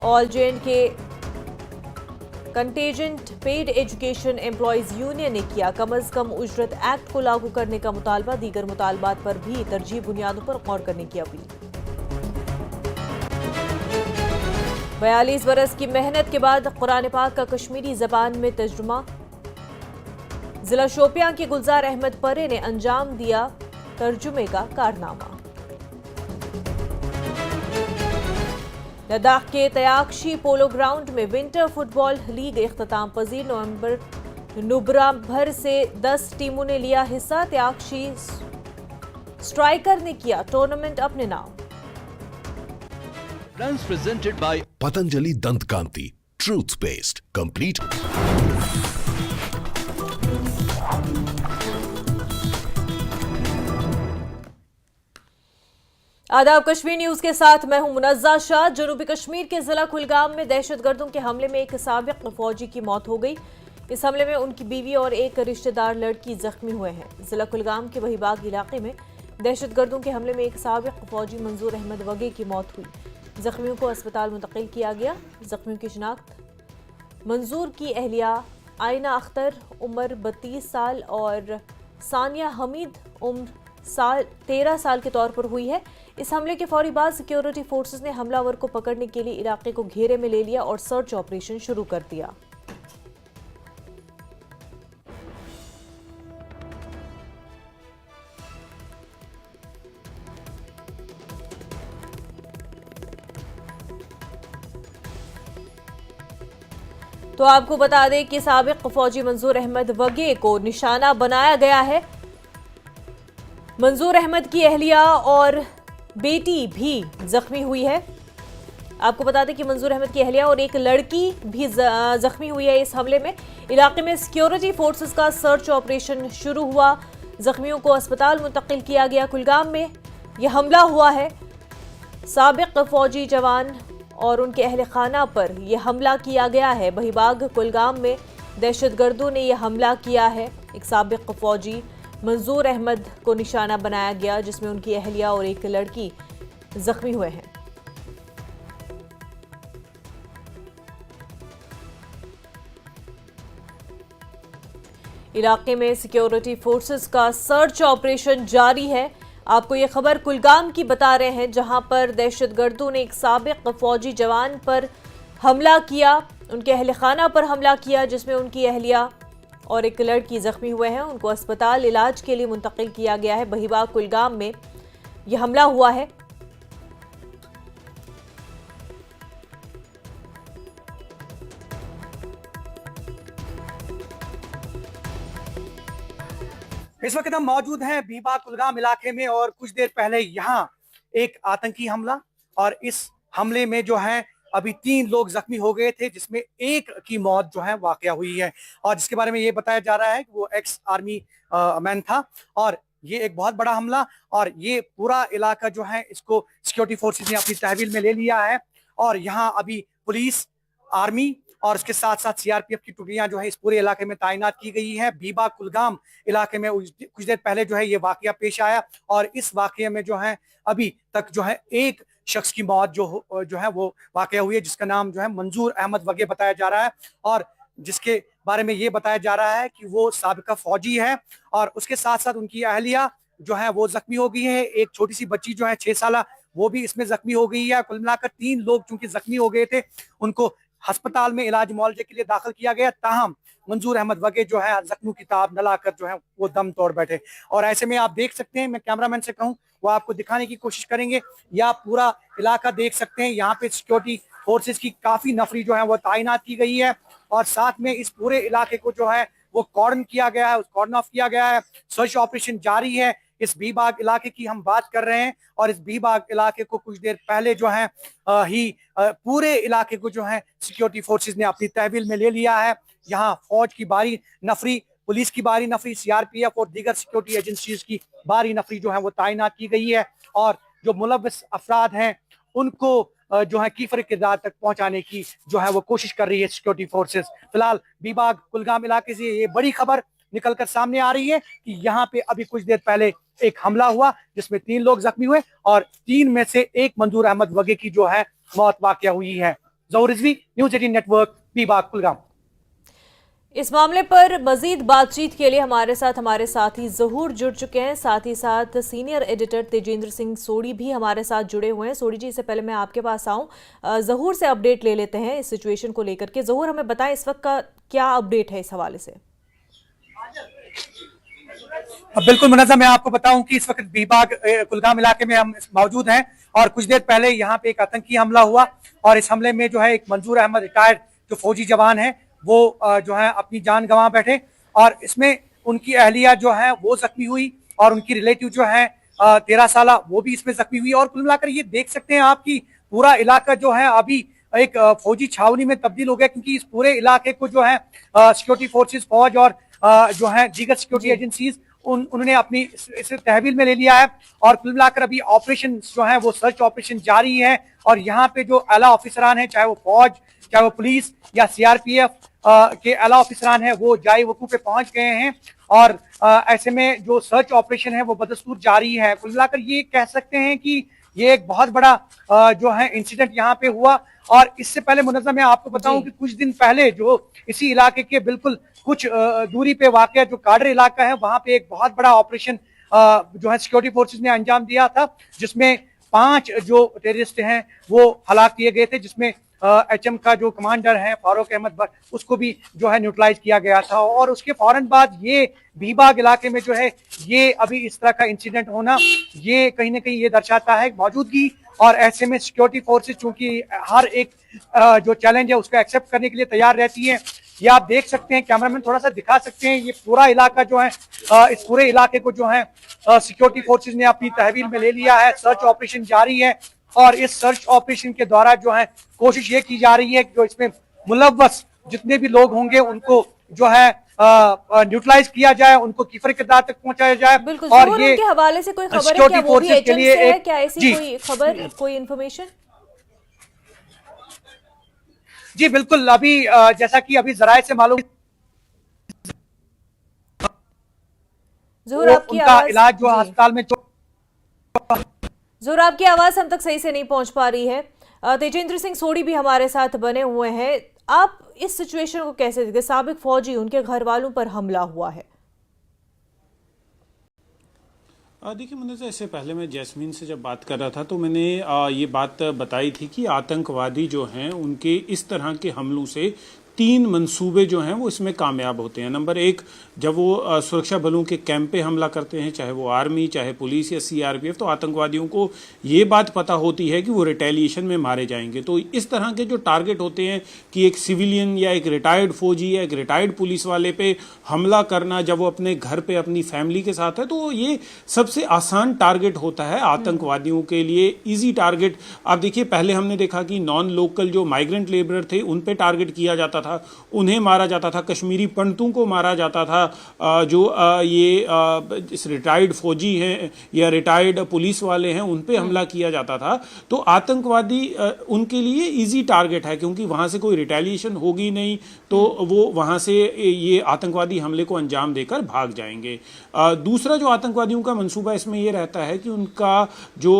All जे के contingent paid education employees union ने किया कम अज कम उजरत एक्ट को लागू करने का मुतालबा। दीगर मुतालबात पर भी तरजीह बुनियादों पर गौर करने की अपील। 42 बरस की मेहनत के बाद कुरान पाक का कश्मीरी जबान में तर्जुमा। जिला शोपियां के गुलजार अहमद परे ने अंजाम दिया तर्जुमे का कारनामा। लद्दाख के तयाक्षी पोलो ग्राउंड में विंटर फुटबॉल लीग इख्तिताम पजीर। नवंबर नुब्रा भर से 10 टीमों ने लिया हिस्सा। तयाक्षी स्ट्राइकर ने किया टूर्नामेंट अपने नाम। Runs presented by Patanjali Dant Kanti, truth paste, complete। आदाब, कश्मीर न्यूज के साथ मैं हूं मुनज़्ज़ा शाह। जनूबी कश्मीर के जिला कुलगाम में दहशतगर्दों के हमले में एक साबिक फौजी की मौत हो गई। इस हमले में उनकी बीवी और एक रिश्तेदार लड़की जख्मी हुए हैं। जिला कुलगाम के वहीबाग इलाके में दहशतगर्दों के हमले में एक साबिक फौजी मंजूर अहमद वगे की मौत हुई। जख्मियों को अस्पताल मुंतकिल किया गया। जख्मियों की शिनाख्त मंजूर की अहलिया आयना अख्तर उम्र 32 साल और सानिया हमीद उम्र 13 साल के तौर पर हुई है। इस हमले के फौरी बाद सिक्योरिटी फोर्सेस ने हमलावर को पकड़ने के लिए इलाके को घेरे में ले लिया और सर्च ऑपरेशन शुरू कर दिया। तो आपको बता दें कि साबिक फौजी मंजूर अहमद वगे को निशाना बनाया गया है। मंजूर अहमद की अहलिया और बेटी भी जख्मी हुई है। आपको बता दें कि मंजूर अहमद की अहलिया और एक लड़की भी जख्मी हुई है। इस हमले में इलाके में सिक्योरिटी फोर्सेस का सर्च ऑपरेशन शुरू हुआ। जख्मियों को अस्पताल मुंतकिल किया गया। कुलगाम में यह हमला हुआ है। साबिक फौजी जवान और उनके अहल खाना पर यह हमला किया गया है। बहीबाग कुलगाम में दहशतगर्दों ने यह हमला किया है। एक साबिक फौजी मंजूर अहमद को निशाना बनाया गया, जिसमें उनकी अहलिया और एक लड़की जख्मी हुए हैं। इलाके में सिक्योरिटी फोर्सेस का सर्च ऑपरेशन जारी है। आपको ये खबर कुलगाम की बता रहे हैं, जहां पर दहशतगर्दों ने एक साबिक फौजी जवान पर हमला किया, उनके अहल खाना पर हमला किया, जिसमें उनकी अहलिया और एक लड़की जख्मी हुए हैं। उनको अस्पताल इलाज के लिए मुंतकिल किया गया है। बहीबाग कुलगाम में यह हमला हुआ है। इस वक्त हम मौजूद हैं बहीबाग कुलगाम इलाके में और कुछ देर पहले यहाँ एक आतंकी हमला और इस हमले में जो है अभी 3 लोग जख्मी हो गए थे, जिसमें एक की मौत जो है वाकया हुई है और जिसके बारे में ये बताया जा रहा है कि वो एक्स आर्मी मैन था। और ये एक बहुत बड़ा हमला और ये पूरा इलाका जो है इसको सिक्योरिटी फोर्सेस ने अपनी तहवील में ले लिया है और यहाँ अभी पुलिस, आर्मी और उसके साथ साथ सीआरपीएफ की टुकड़ियां जो है इस पूरे इलाके में तैनात की गई है। बहीबाग कुलगाम इलाके में कुछ देर पहले जो है ये वाकया पेश आया और इस वाकये में जो है अभी तक जो है एक शख्स की मौत जो है वो वाकया हुई है, जिसका नाम जो है मंजूर अहमद वगे बताया जा रहा है और जिसके बारे में ये बताया जा रहा है कि वो साबिका फौजी है और उसके साथ साथ उनकी अहलिया जो है वो जख्मी हो गई है। एक छोटी सी बच्ची जो है 6 साल वो भी इसमें जख्मी हो गई है। कुल मिलाकर 3 लोग चूंकि जख्मी हो गए थे, उनको अस्पताल में इलाज मुआवजे के लिए दाखिल किया गया। ताहम मंजूर अहमद वगे जो है जख्मों की ताब न लाकर जो है वो दम तोड़ बैठे और ऐसे में आप देख सकते हैं, मैं कैमरामैन से कहूं वो आपको दिखाने की कोशिश करेंगे, या पूरा इलाका देख सकते हैं। यहाँ पे सिक्योरिटी फोर्सेस की काफी नफरी जो है वो तैनात की गई है और साथ में इस पूरे इलाके को जो है वो कॉर्डन किया गया है, कॉर्डन ऑफ किया गया है। सर्च ऑपरेशन जारी है। इस बहीबाग इलाके की हम बात कर रहे हैं और इस बहीबाग इलाके को कुछ देर पहले जो है पूरे इलाके को जो है सिक्योरिटी फोर्सेस ने अपनी तहवील में ले लिया है। यहाँ फौज की बारी नफरी, पुलिस की बारी नफरी, सीआरपीएफ और दीगर सिक्योरिटी एजेंसीज की बारी नफरी जो है वो तैनात की गई है और जो मुलव्वस अफराद हैं उनको जो है कीफर किरदार तक पहुंचाने की जो है वो कोशिश कर रही है सिक्योरिटी फोर्सेस। फिलहाल बहीबाग कुलगाम इलाके से ये बड़ी खबर निकलकर सामने आ रही है कि यहाँ पे अभी कुछ देर पहले एक हमला हुआ जिसमें 3 लोग जख्मी हुए और 3 में से एक मंजूर अहमद वगे की जो है मौत वाकया हुई है। जहूर रिजवी, न्यूज़ 18 नेटवर्क, बीबाग कुलगाम। इस मामले पर मजीद बातचीत के लिए हमारे साथी जहूर जुड़ चुके हैं। साथ ही साथ सीनियर एडिटर तेजेंद्र सिंह सोढ़ी भी हमारे साथ जुड़े हुए हैं। सोढ़ी जी, इससे पहले मैं आपके पास आऊं, जहूर से अपडेट ले लेते हैं इस सिचुएशन को लेकर के। जहूर, हमें बताएं इस वक्त का क्या अपडेट है इस हवाले से। बिल्कुल मुनज़्ज़म, मैं आपको बताऊं कि इस वक्त बीबाग कुलगाम इलाके में हम मौजूद हैं और कुछ देर पहले यहाँ पे एक आतंकी हमला हुआ और इस हमले में जो है एक मंजूर अहमद रिटायर्ड जो फौजी जवान है वो जो है अपनी जान गंवा बैठे और इसमें उनकी अहलिया जो है वो जख्मी हुई और उनकी रिलेटिव जो है 13 साल वो भी इसमें जख्मी हुई। और कुल मिलाकर ये देख सकते हैं आप कि पूरा इलाका जो है अभी एक फौजी छावनी में तब्दील हो गया, क्योंकि इस पूरे इलाके को जो है सिक्योरिटी फोर्सेस, फौज और जो है दीगर सिक्योरिटी एजेंसीज उन्होंने अपनी इसे तहवील में ले लिया है। और कुल मिलाकर अभी ऑपरेशन जो है वो सर्च ऑपरेशन जारी है और यहाँ पे जो आला ऑफिसरान है, चाहे वो फौज, चाहे वो पुलिस या सीआरपीएफ के आला ऑफिसरान है, वो जाए वकूफ पे पहुंच गए हैं और ऐसे में जो सर्च ऑपरेशन है वो बदस्तूर जारी है। कुल मिलाकर ये कह सकते हैं कि ये एक बहुत बड़ा जो है इंसिडेंट यहाँ पे हुआ। और इससे पहले मुनज़्ज़म मैं आपको बताऊं कि कुछ दिन पहले जो इसी इलाके के बिल्कुल कुछ दूरी पे वाक़या जो काडर इलाका है, वहां पे एक बहुत बड़ा ऑपरेशन जो है सिक्योरिटी फोर्सेस ने अंजाम दिया था, जिसमें 5 जो टेररिस्ट हैं वो हलाक किए गए थे, जिसमें एचएम का जो कमांडर है फारूक अहमद भट्ट, उसको भी जो है न्यूट्रलाइज किया गया था। और उसके फौरन बाद ये बीबाग इलाके में जो है ये अभी इस तरह का इंसिडेंट होना, ये कहीं ना कहीं ये दर्शाता है मौजूदगी। और ऐसे में सिक्योरिटी फोर्सेस चूंकि हर एक जो चैलेंज है उसको एक्सेप्ट करने के लिए तैयार रहती है। ये आप देख सकते हैं, कैमरामैन थोड़ा सा दिखा सकते हैं, ये पूरा इलाका जो है इस पूरे इलाके को जो है सिक्योरिटी फोर्सेस ने अपनी तहवील में ले लिया है। सर्च ऑपरेशन जारी है और इस सर्च ऑपरेशन के द्वारा जो है कोशिश ये की जा रही है कि जो इसमें मुलव्वस जितने भी लोग होंगे उनको जो है न्यूट्रलाइज किया जाए, उनको कीफर किरदार तक पहुंचाया जाए। और ये के हवाले से कोई खबर है क्या, वो भी एचएम से है क्या, ऐसी कोई खबर, कोई इंफॉर्मेशन? जी बिल्कुल, अभी जैसा कि अभी जराये से मालूम, उनका इलाज जो अस्पताल में ज़ोर आपकी आवाज हम तक सही से नहीं पहुंच पा रही है। तेजेंद्र सिंह सोढ़ी भी हमारे साथ बने हुए हैं। आप इस सिचुएशन को कैसे देखते? साबिक फौजी, उनके घर वालों पर हमला हुआ है। देखिए मुझे इससे पहले मैं जैस्मीन से जब बात कर रहा था तो मैंने ये बात बताई थी कि आतंकवादी जो हैं उनके इस तरह के हमलों से 3 मंसूबे जो हैं वो इसमें कामयाब होते हैं। नंबर 1, जब वो सुरक्षा बलों के कैंप पे हमला करते हैं, चाहे वो आर्मी, चाहे पुलिस या सीआरपीएफ, तो आतंकवादियों को ये बात पता होती है कि वो रिटेलिएशन में मारे जाएंगे। तो इस तरह के जो टारगेट होते हैं कि एक सिविलियन या एक रिटायर्ड फौजी या एक रिटायर्ड पुलिस वाले पे हमला करना जब वो अपने घर पे अपनी फैमिली के साथ है, तो ये सबसे आसान टारगेट होता है आतंकवादियों के लिए, ईजी टारगेट। आप देखिए, पहले हमने देखा कि नॉन लोकल जो माइग्रेंट लेबरर थे उन पे टारगेट किया जाता था, उन्हें मारा जाता था, कश्मीरी पंडितों को मारा जाता था, जो ये रिटायर्ड फौजी हैं या रिटायर्ड पुलिस वाले हैं उन पे हमला किया जाता था। तो आतंकवादी उनके लिए इजी टारगेट है, क्योंकि वहां से कोई रिटेलिएशन होगी नहीं, तो वो वहां से ये आतंकवादी हमले को अंजाम देकर भाग जाएंगे। दूसरा जो आतंकवादियों का मंसूबा इसमें ये रहता है कि उनका जो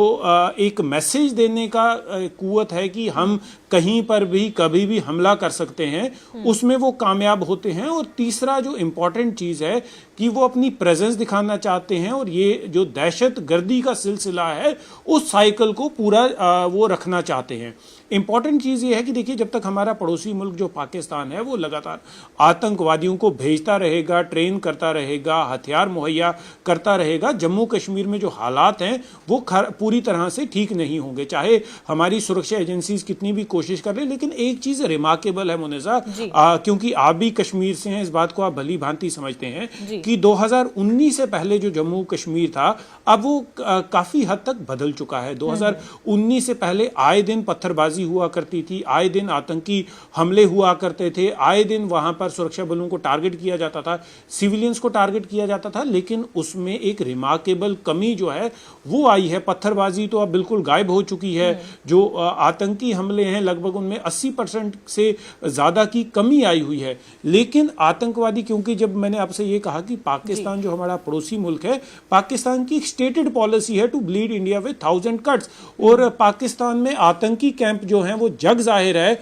एक मैसेज देने का कुव्वत है कि हम कहीं पर भी कभी भी हमला कर सकते हैं, उसमें वो कामयाब होते हैं। और तीसरा जो इम्पोर्टेंट चीज़ है कि वो अपनी प्रेजेंस दिखाना चाहते हैं और ये जो दहशत गर्दी का सिलसिला है उस साइकिल को पूरा वो रखना चाहते हैं। इंपॉर्टेंट चीज़ ये है कि देखिए, जब तक हमारा पड़ोसी मुल्क जो पाकिस्तान है वो लगातार आतंकवादियों को भेजता रहेगा, ट्रेन करता रहेगा, हथियार मुहैया करता रहेगा, जम्मू कश्मीर में जो हालात हैं वो पूरी तरह से ठीक नहीं होंगे, चाहे हमारी सुरक्षा एजेंसीज कितनी भी कोशिश कर ले। लेकिन एक चीज़ रिमार्केबल है मुनेजा, क्योंकि आप भी कश्मीर से हैं, इस बात को आप भली भांति समझते हैं कि 2019 से पहले जो जम्मू कश्मीर था अब वो काफ़ी हद तक बदल चुका है। 2019 से पहले आए दिन पत्थरबाजी हुआ करती थी, आए दिन आतंकी हमले हुआ करते थे, आए दिन वहां पर सुरक्षा बलों को टारगेट किया जाता था, सिविलियंस को टारगेट किया जाता था। लेकिन उसमें एक रिमार्केबल कमी जो है वो आई है। पत्थरबाजी तो अब बिल्कुल गायब हो चुकी है। जो आतंकी हमले हैं लगभग उनमें 80% से ज्यादा की कमी आई हुई है। लेकिन आतंकवादी, क्योंकि जब मैंने आपसे ये कहा कि पाकिस्तान जो हमारा पड़ोसी मुल्क है, पाकिस्तान की स्टेटेड पॉलिसी है to bleed India with 1000 cuts, और पाकिस्तान में आतंकी कैंप जो हैं वो जग जाहिर है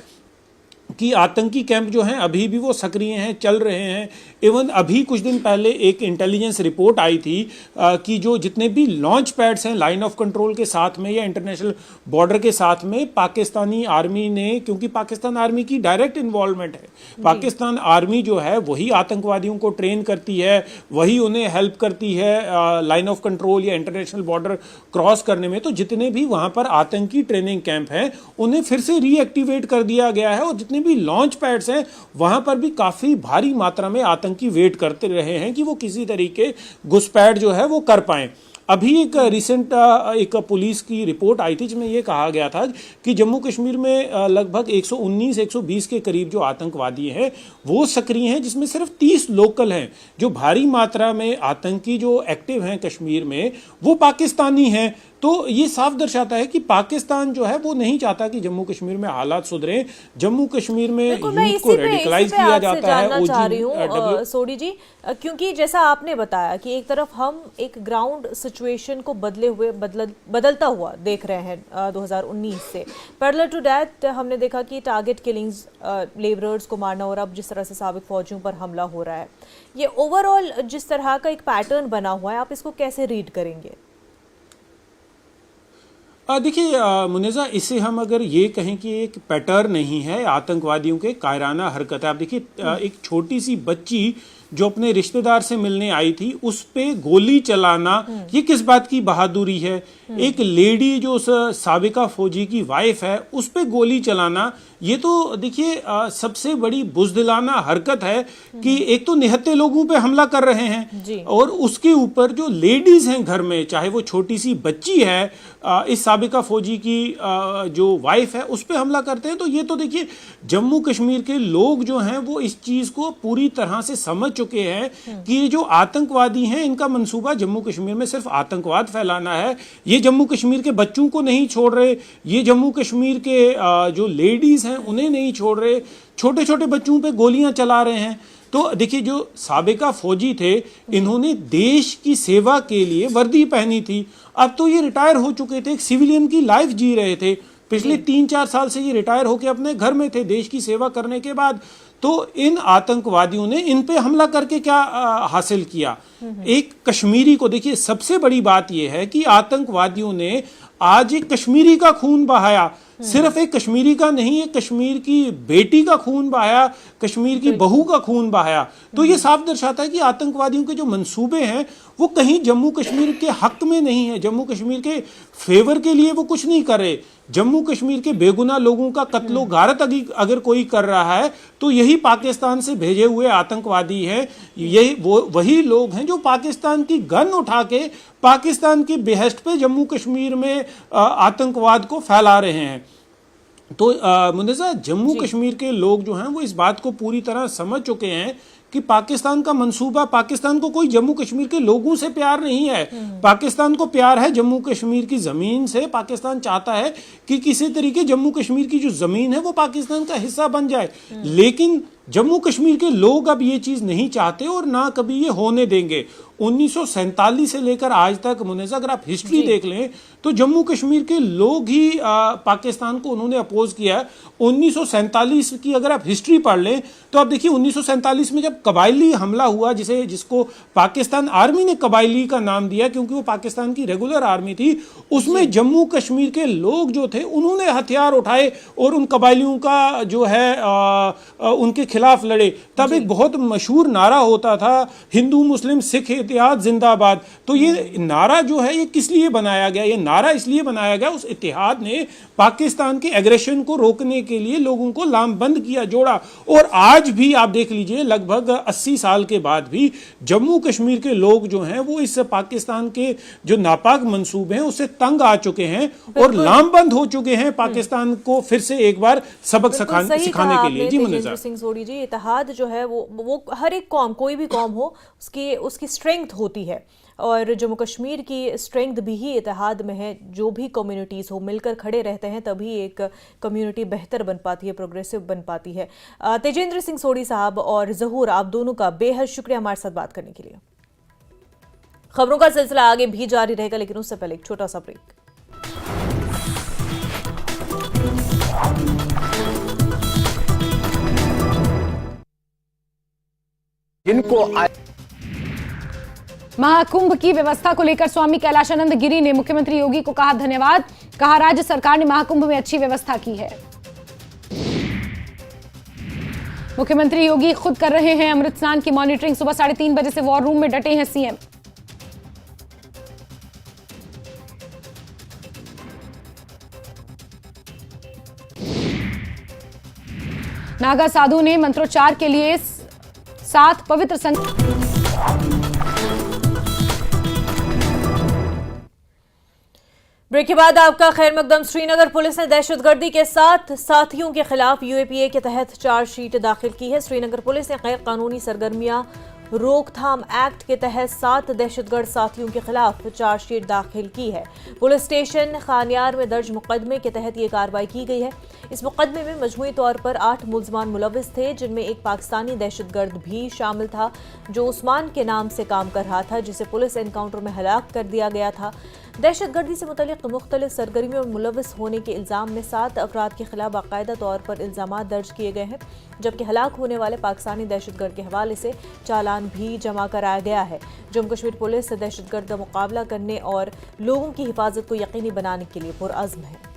कि आतंकी कैंप जो हैं अभी भी वो सक्रिय हैं, चल रहे हैं। इवन अभी कुछ दिन पहले एक इंटेलिजेंस रिपोर्ट आई थी कि जो जितने भी लॉन्च पैड्स हैं लाइन ऑफ कंट्रोल के साथ में या इंटरनेशनल बॉर्डर के साथ में, पाकिस्तानी आर्मी ने, क्योंकि पाकिस्तान आर्मी की डायरेक्ट इन्वॉल्वमेंट है, पाकिस्तान आर्मी जो है वही आतंकवादियों को ट्रेन करती है, वही उन्हें हेल्प करती है लाइन ऑफ कंट्रोल या इंटरनेशनल बॉर्डर क्रॉस करने में। तो जितने भी वहां पर आतंकी ट्रेनिंग कैंप हैं उन्हें फिर से रीएक्टिवेट कर दिया गया है, और जितने भी लॉन्च पैड्स हैं वहां पर भी काफी भारी मात्रा में आतंकी वेट करते रहे हैं कि वो किसी तरीके घुसपैठ जो है वो कर पाएं। अभी एक रिसेंट एक पुलिस की रिपोर्ट आई थी जिसमें यह कहा गया था कि जम्मू कश्मीर में लगभग 119-120 के करीब जो आतंकवादी हैं वो सक्रिय हैं, जिसमें सिर्फ 30 लोकल हैं। जो भारी मात्रा में आतंकी जो एक्टिव हैं कश्मीर में वो पाकिस्तानी हैं। तो ये साफ दर्शाता है कि पाकिस्तान जो है वो नहीं चाहता कि जम्मू कश्मीर में हालात सुधरे। जम्मू कश्मीर में यूथ को रेडिकलाइज किया जाता है। सोडी जी, क्योंकि जैसा आपने बताया कि एक तरफ हम एक ग्राउंड सिचुएशन को बदलता हुआ देख रहे हैं 2019 से, पैरेलल टू दैट हमने देखा कि टारगेट किलिंग्स, लेबरर्स को मारना, और अब जिस तरह से साबिक फौजियों पर हमला हो रहा है, ये ओवरऑल जिस तरह का एक पैटर्न बना हुआ है, आप इसको कैसे रीड करेंगे? देखिए मुनेजा, इसे हम अगर ये कहें कि एक पैटर्न नहीं है, आतंकवादियों के कायराना हरकत है। आप देखिए एक छोटी सी बच्ची जो अपने रिश्तेदार से मिलने आई थी उस पे गोली चलाना, ये किस बात की बहादुरी है? एक लेडी जो साबिका फौजी की वाइफ है उस पे गोली चलाना, ये तो देखिए सबसे बड़ी बुज़दिलाना हरकत है कि एक तो निहत्थे लोगों पे हमला कर रहे हैं और उसके ऊपर जो लेडीज हैं घर में, चाहे वो छोटी सी बच्ची है, इस साबिका फौजी की जो वाइफ है उस पे हमला करते हैं। तो ये तो देखिए जम्मू कश्मीर के लोग जो हैं वो इस चीज को पूरी तरह से समझ चुके हैं कि ये जो आतंकवादी हैं इनका मंसूबा जम्मू कश्मीर में सिर्फ आतंकवाद फैलाना है। ये जम्मू कश्मीर के बच्चों को नहीं छोड़ रहे, ये जम्मू कश्मीर के जो लेडीज हैं उन्हें नहीं छोड़ रहे, छोटे छोटे बच्चों पे गोलियां चला रहे हैं। तो देखिए जो साबिका फौजी थे इन्होंने देश की सेवा के लिए वर्दी पहनी थी, अब तो ये रिटायर हो चुके थे, एक सिविलियन की लाइफ जी रहे थे। पिछले 3-4 साल से ये रिटायर होकर अपने घर में थे देश की सेवा करने के बाद। तो इन आतंकवादियों ने इन पे हमला करके क्या हासिल किया? एक कश्मीरी को, देखिए सबसे बड़ी बात यह है कि आतंकवादियों ने आज एक कश्मीरी का खून बहाया, सिर्फ एक कश्मीरी का नहीं, एक कश्मीर की बेटी का खून बहाया, कश्मीर की बहू का खून बहाया। तो ये साफ दर्शाता है कि आतंकवादियों के जो मंसूबे हैं वो कहीं जम्मू कश्मीर के हक में नहीं है, जम्मू कश्मीर के फेवर के लिए वो कुछ नहीं कर रहे। जम्मू कश्मीर के बेगुनाह लोगों का कत्लो गारत अगर कोई कर रहा है तो यही पाकिस्तान से भेजे हुए आतंकवादी हैं, यही वही लोग हैं जो पाकिस्तान की गन उठा के पाकिस्तान की बेहस्त पे जम्मू कश्मीर में आतंकवाद को फैला रहे हैं। तो मुनेजा, जम्मू कश्मीर के लोग जो हैं वो इस बात को पूरी तरह समझ चुके हैं कि पाकिस्तान का मंसूबा, पाकिस्तान को कोई जम्मू कश्मीर के लोगों से प्यार नहीं है, पाकिस्तान को प्यार है जम्मू कश्मीर की जमीन से। पाकिस्तान चाहता है कि किसी तरीके जम्मू कश्मीर की जो जमीन है वो पाकिस्तान का हिस्सा बन जाए, लेकिन जम्मू कश्मीर के लोग अब ये चीज नहीं चाहते और ना कभी ये होने देंगे। 1947 से लेकर आज तक मुनेजा अगर आप हिस्ट्री देख लें तो जम्मू कश्मीर के लोग ही पाकिस्तान को उन्होंने अपोज किया है। 1947 की अगर आप हिस्ट्री पढ़ लें तो आप देखिए 1947 में जब कबायली हमला हुआ, जिसको पाकिस्तान आर्मी ने कबायली का नाम दिया क्योंकि वो पाकिस्तान की रेगुलर आर्मी थी, उसमें जम्मू कश्मीर के लोग जो थे उन्होंने हथियार उठाए और उन कबायलियों का जो है उनके खिलाफ लड़े। तब एक बहुत मशहूर नारा होता था, हिंदू मुस्लिम सिख इतिहाद जिंदाबाद। तो ये नारा जो है ये किस लिए बनाया गया? ये नारा इसलिए बनाया गया, उस इतिहाद ने पाकिस्तान के एग्रेशन को रोकने के लिए लोगों को लामबंद किया, जोड़ा। और आज भी आप देख लीजिए लगभग 80 साल के बाद भी जम्मू कश्मीर के लोग जो हैं वो इस पाकिस्तान के जो नापाक मंसूबे हैं उससे तंग आ चुके हैं और लामबंद हो चुके हैं पाकिस्तान को फिर से एक बार सबक सिखाने के लिए। जी मुनेजा सिंह सोडी जी, इतिहाद जो है वो हर एक कौम, कोई भी कौम हो, उसकी स्ट्रेंथ होती है और जम्मू कश्मीर की स्ट्रेंथ भी ही इतिहाद में है। जो भी कम्युनिटीज़ हो मिलकर खड़े रहते हैं तभी एक कम्युनिटी बेहतर बन पाती है, प्रोग्रेसिव बन पाती है। तेजेंद्र सिंह सोडी साहब और ज़हूर, आप दोनों का बेहद शुक्रिया हमारे साथ बात करने के लिए। खबरों का सिलसिला आगे भी जारी रहेगा, लेकिन उससे पहले एक छोटा सा ब्रेक। इनको महाकुंभ की व्यवस्था को लेकर स्वामी कैलाशानंद गिरी ने मुख्यमंत्री योगी को कहा धन्यवाद। कहा राज्य सरकार ने महाकुंभ में अच्छी व्यवस्था की है। मुख्यमंत्री योगी खुद कर रहे हैं अमृत स्नान की मॉनिटरिंग। सुबह 3:30 बजे से वॉर रूम में डटे हैं सीएम। नागा साधु ने मंत्रोच्चार के लिए 7 पवित्र ब्रेक के बाद आपका खैर मकदम। श्रीनगर पुलिस ने दहशतगर्दी के 7 साथियों के खिलाफ यूएपीए के तहत चार्जशीट दाखिल की है। श्रीनगर पुलिस ने गैर कानूनी सरगर्मियां रोकथाम एक्ट के तहत 7 दहशतगर्द साथियों के खिलाफ चार्जशीट दाखिल की है। पुलिस स्टेशन खानियार में दर्ज मुकदमे के तहत ये कार्रवाई की गई है। इस मुकदमे में मजमूई तौर पर 8 मुलजमान मुलविस थे, जिनमें एक पाकिस्तानी दहशतगर्द भी शामिल था जो उस्मान के नाम से काम कर रहा था, जिसे पुलिस एनकाउंटर में हलाक कर दिया गया था। दहशतगर्दी से मुतल्लिक मुख्तलिफ सरगर्मियों में मुलविस होने के इल्ज़ाम में 7 अफराद के खिलाफ बाकायदा तौर पर इल्ज़ामात दर्ज किए गए हैं, जबकि हलाक होने वाले पाकिस्तानी दहशतगर्द के हवाले से चालान भी जमा कराया गया है। जम्मू कश्मीर पुलिस दहशतगर्द का मुकाबला करने और लोगों की हिफाजत को यकीनी बनाने के लिए पुरअज़्म है।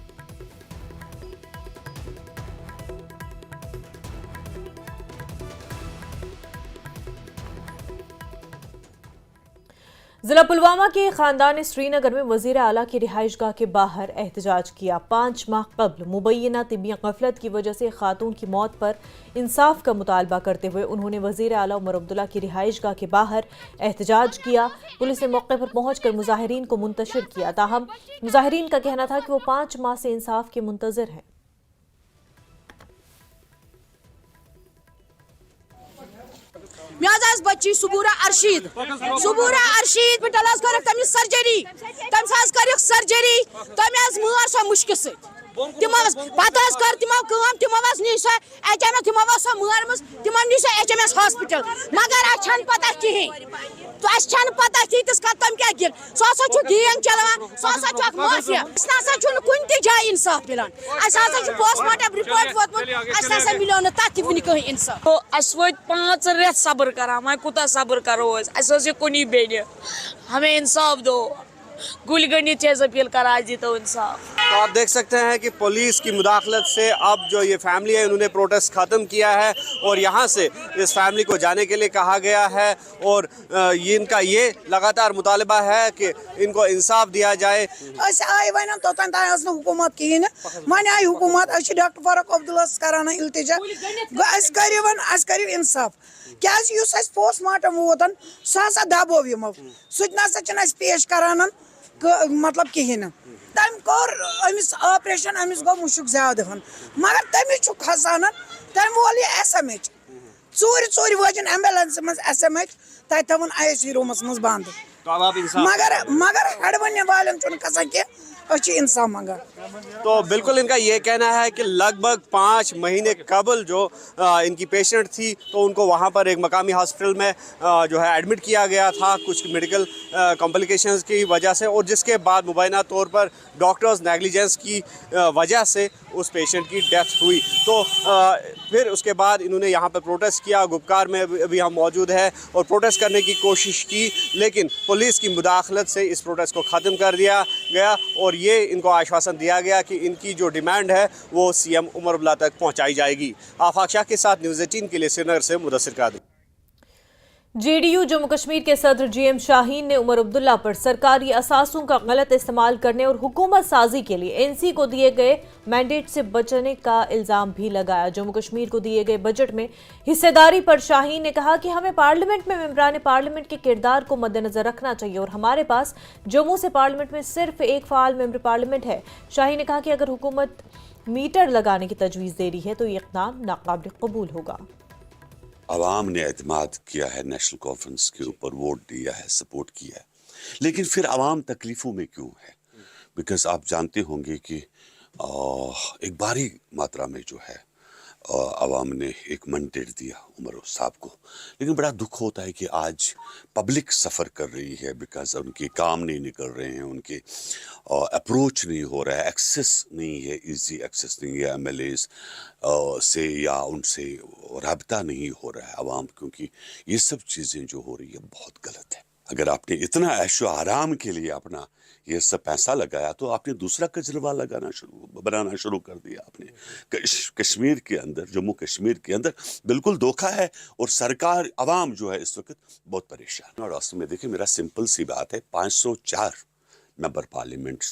जिला पुलवामा के खानदान श्रीनगर में वजीर आला की रिहाइशगाह के बाहर एहतजाज किया। 5 माह कबल मुबैना तिब्बी गफलत की वजह से खातून की मौत पर इंसाफ का मुतालबा करते हुए उन्होंने वजीर आला उमर अब्दुल्ला की रिहाइशगाह के बाहर एहतजाज किया। पुलिस ने मौके पर पहुंचकर मुजाहिरीन को मुंतशिर किया। ताहम मुजाहिरीन का कहना था कि वो 5 माह से इंसाफ के मुंतजर हैं। बच्ची सबूरा अरशीद हॉस्पिटल कर सर्जरी सर्जरी तम मार सो मुश्किल से तिमो कर तिमो नीसा एचएमएस तिमो सो मारम तिमो नीसा एचएमएस हॉस्पिटल मगर अच्छन पता कहीं तो अच्छन पता तीस का तम क्या गिर सो गेम चलान सो माफिया कुन त जाए इंसाफ मिलान पोस्टमार्टम रिपोर्ट वोतमुत मिलो न तथ कहीं इंसाफ तो 5 रेत सब्र करा मैं कुता सब्र करो कुनी बेन हमें इंसाफ दो गुल गनी चीज अपील करा जीतो इंसाफ। तो आप देख सकते हैं कि पुलिस की मुदाखलत से अब जो ये फैमिली है उन्होंने प्रोटेस्ट ख़त्म किया है और यहाँ से इस फैमिली को जाने के लिए कहा गया है और इनका ये लगातार मुतालबा है कि इनको इंसाफ दिया जाए। आए वन तोतन हुकूमत कहें वन आई हुकूमत डॉक्टर फारूक अब्दुल्ला कराना इल्तिजा कर इंसाफ क्या पोस्टमार्टम वोतन सह दबो यमो सह पेश करान मतलब कहें तम कोर अमिस ऑपरेशन अमिस गो मुशुक ज्यादा मगर तमिस खसान तम वोल SMH चोर वजन एम्बुलेंस मज SMH तथ थवन ICU रूमस मज बंद मगर हड़वन वाले खसान कह इंसाफ मंगा। तो बिल्कुल इनका ये कहना है कि लगभग 5 महीने कबल जो इनकी पेशेंट थी तो उनको वहाँ पर एक मकामी हॉस्पिटल में जो है एडमिट किया गया था कुछ मेडिकल कॉम्प्लिकेशंस की वजह से और जिसके बाद मुबैना तौर पर डॉक्टर्स नेग्लिजेंस की वजह से उस पेशेंट की डेथ हुई। तो फिर उसके बाद इन्होंने यहाँ पर प्रोटेस्ट किया। गुपकार में अभी हम मौजूद है और प्रोटेस्ट करने की कोशिश की लेकिन पुलिस की मुदाखलत से इस प्रोटेस्ट को ख़त्म कर दिया गया और ये इनको आश्वासन दिया गया कि इनकी जो डिमांड है वो CM उमर अब्दुल्ला तक पहुँचाई जाएगी। आफाक शाह के साथ न्यूज़ 18 के लिए श्रीनगर से मुदस्सिर कादरी। JDU जम्मू कश्मीर के सदर GM शाहीन ने उमर अब्दुल्ला पर सरकारी असासों का गलत इस्तेमाल करने और हुकूमत साजी के लिए NC को दिए गए मैंडेट से बचने का इल्ज़ाम भी लगाया। जम्मू कश्मीर को दिए गए बजट में हिस्सेदारी पर शाहीन ने कहा कि हमें पार्लियामेंट में मेंबरान पार्लियामेंट के किरदार को मद्देनजर रखना चाहिए और हमारे पास जम्मू से पार्लियामेंट में सिर्फ एक फ़ाल मेंबर पार्लियामेंट है। शाहीन ने कहा कि अगर हुकूमत मीटर लगाने की तजवीज़ दे रही है तो ये इक़दाम नाकाबिल कबूल होगा। अवाम ने एतमाद किया है, नेशनल कॉन्फ्रेंस के ऊपर वोट दिया है, सपोर्ट किया है, लेकिन फिर अवाम तकलीफ़ों में क्यों है? बिकॉज आप जानते होंगे कि एक भारी मात्रा में जो है आवाम ने एक मैंडेट दिया उमर साहब को, लेकिन बड़ा दुख होता है कि आज पब्लिक सफ़र कर रही है बिकॉज उनके काम नहीं निकल रहे हैं, उनके अप्रोच नहीं हो रहा है, एक्सेस नहीं है, इजी एक्सेस नहीं है एमएलएज से, या उनसे राब्ता नहीं हो रहा है आवाम, क्योंकि ये सब चीज़ें जो हो रही है बहुत गलत है। अगर आपने इतना ऐशो आराम के लिए अपना ये सब पैसा लगाया तो आपने दूसरा केजरीवाल बनाना शुरू कर दिया आपने। कश्मीर के अंदर, जम्मू कश्मीर के अंदर बिल्कुल धोखा है, और सरकार आवाम जो है इस वक्त बहुत परेशान। और असल में देखिए, मेरा सिंपल सी बात है, 504 मेंबर पार्लियामेंट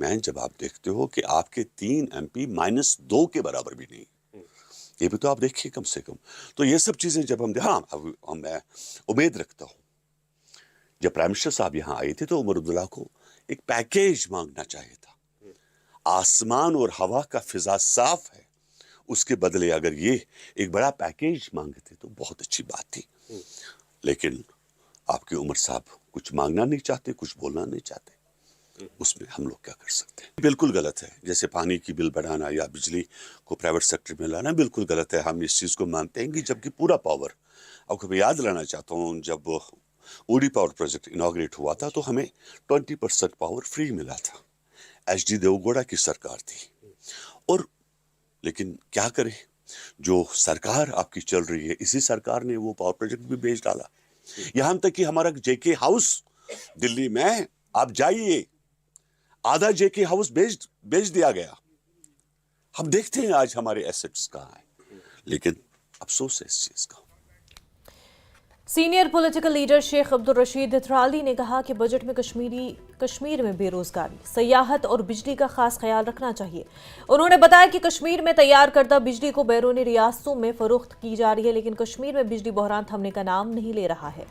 में जब आप देखते हो कि आपके 3 MP -2 के बराबर भी नहीं, ये भी तो आप देखिए कम से कम। तो ये सब चीज़ें जब मैं उम्मीद रखता हूँ, जब प्राइम मिनिस्टर साहब यहाँ आए थे तो उमर अब्दुल्ला को एक पैकेज मांगना चाहिए था। आसमान और हवा का फिजा साफ है, उसके बदले अगर ये एक बड़ा पैकेज मांगते तो बहुत अच्छी बात थी। लेकिन आपके उमर साहब कुछ मांगना नहीं चाहते, कुछ बोलना नहीं चाहते, उसमें हम लोग क्या कर सकते हैं? बिल्कुल गलत है। जैसे पानी की बिल बढ़ाना या बिजली को प्राइवेट सेक्टर में लाना बिल्कुल गलत है। हम इस चीज़ को मानते हैं कि जबकि पूरा पावर, आपको मैं याद दिलाना चाहता हूँ, जब ओडी पावर प्रोजेक्ट इनॉग्रेट हुआ था तो हमें 20% पावर फ्री मिला था। HD देवगौड़ा की सरकार थी, और लेकिन क्या करें, जो सरकार आपकी चल रही है, इसी सरकार ने वो पावर प्रोजेक्ट भी बेच डाला। यहाँ तक कि हमारा JK हाउस दिल्ली में, आप जाइए, आधा JK हाउस बेच दिया गया। हम देखते हैं आज हमारे एसेट्स कहाँ हैं, लेकिन अफसोस है इस चीज़ का। Senior political leader Sheikh Abdul Rashid Thrali ने कहा कि बजट में कश्मीर में बेरोजगारी, सयाहत और बिजली का खास ख्याल रखना चाहिए। उन्होंने बताया कि कश्मीर में तैयार करदा बिजली को बैरूनी रियासतों में फरोख्त की जा रही है, लेकिन कश्मीर में बिजली बहरान थमने का नाम नहीं ले रहा है।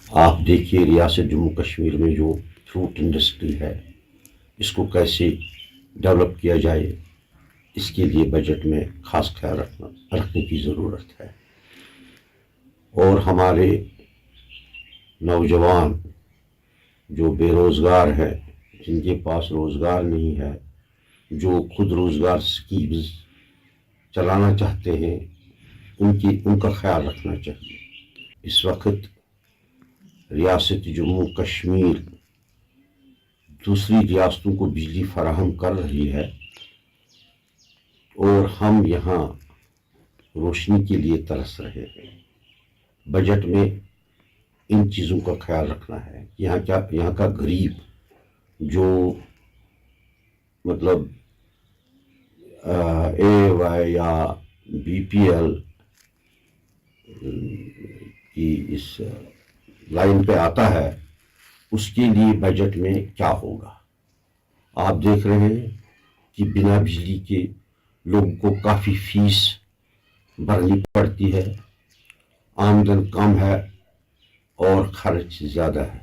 आप देखिए, रियासत जम्मू कश्मीर में जो फ्रूट इंडस्ट्री है, इसको कैसे डेवलप किया जाए, इसके लिए बजट में खास ख्याल रखने की ज़रूरत है। और हमारे नौजवान जो बेरोज़गार हैं, जिनके पास रोज़गार नहीं है, जो खुद रोज़गार स्कीम्स चलाना चाहते हैं, उनका ख्याल रखना चाहिए। इस वक्त रियासत जम्मू कश्मीर दूसरी रियासतों को बिजली फराहम कर रही है, और हम यहाँ रोशनी के लिए तरस रहे हैं। बजट में इन चीज़ों का ख्याल रखना है। यहाँ का गरीब जो मतलब AY या BPL की इस लाइन पे आता है, उसके लिए बजट में क्या होगा। आप देख रहे हैं कि बिना बिजली के लोगों को काफ़ी फीस भरनी पड़ती है, आमदन कम है और खर्च ज़्यादा है।